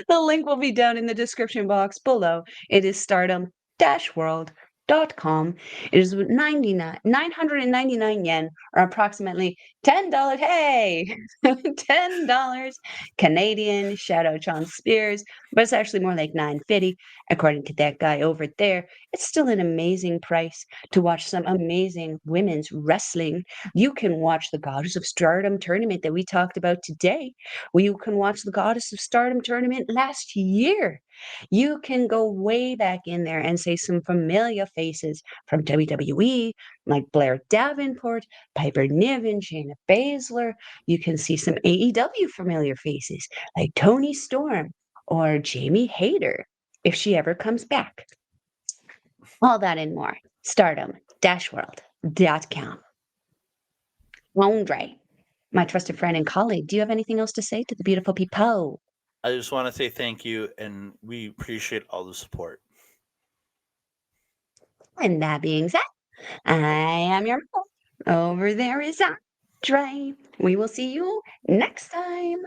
link will be down in the description box below. It is stardom-world.com. It is 999 yen, or approximately $10. Hey, $10 Canadian. Shout out John Spears, but it's actually more like $9.50 according to that guy over there. It's still an amazing price to watch some amazing women's wrestling. You can watch the Goddess of Stardom tournament that we talked about today. Well, you can watch the Goddess of Stardom tournament last year. You can go way back in there and say some familiar faces from WWE, like Blair Davenport, Piper Niven, Shayna Baszler. You can see some AEW familiar faces like Toni Storm or Jamie Hayter, if she ever comes back. All that and more. Stardom-world.com. Andre, my trusted friend and colleague, do you have anything else to say to the beautiful people? I just want to say thank you, and we appreciate all the support. And that being said, I am your mom. Over there is Andre. We will see you next time.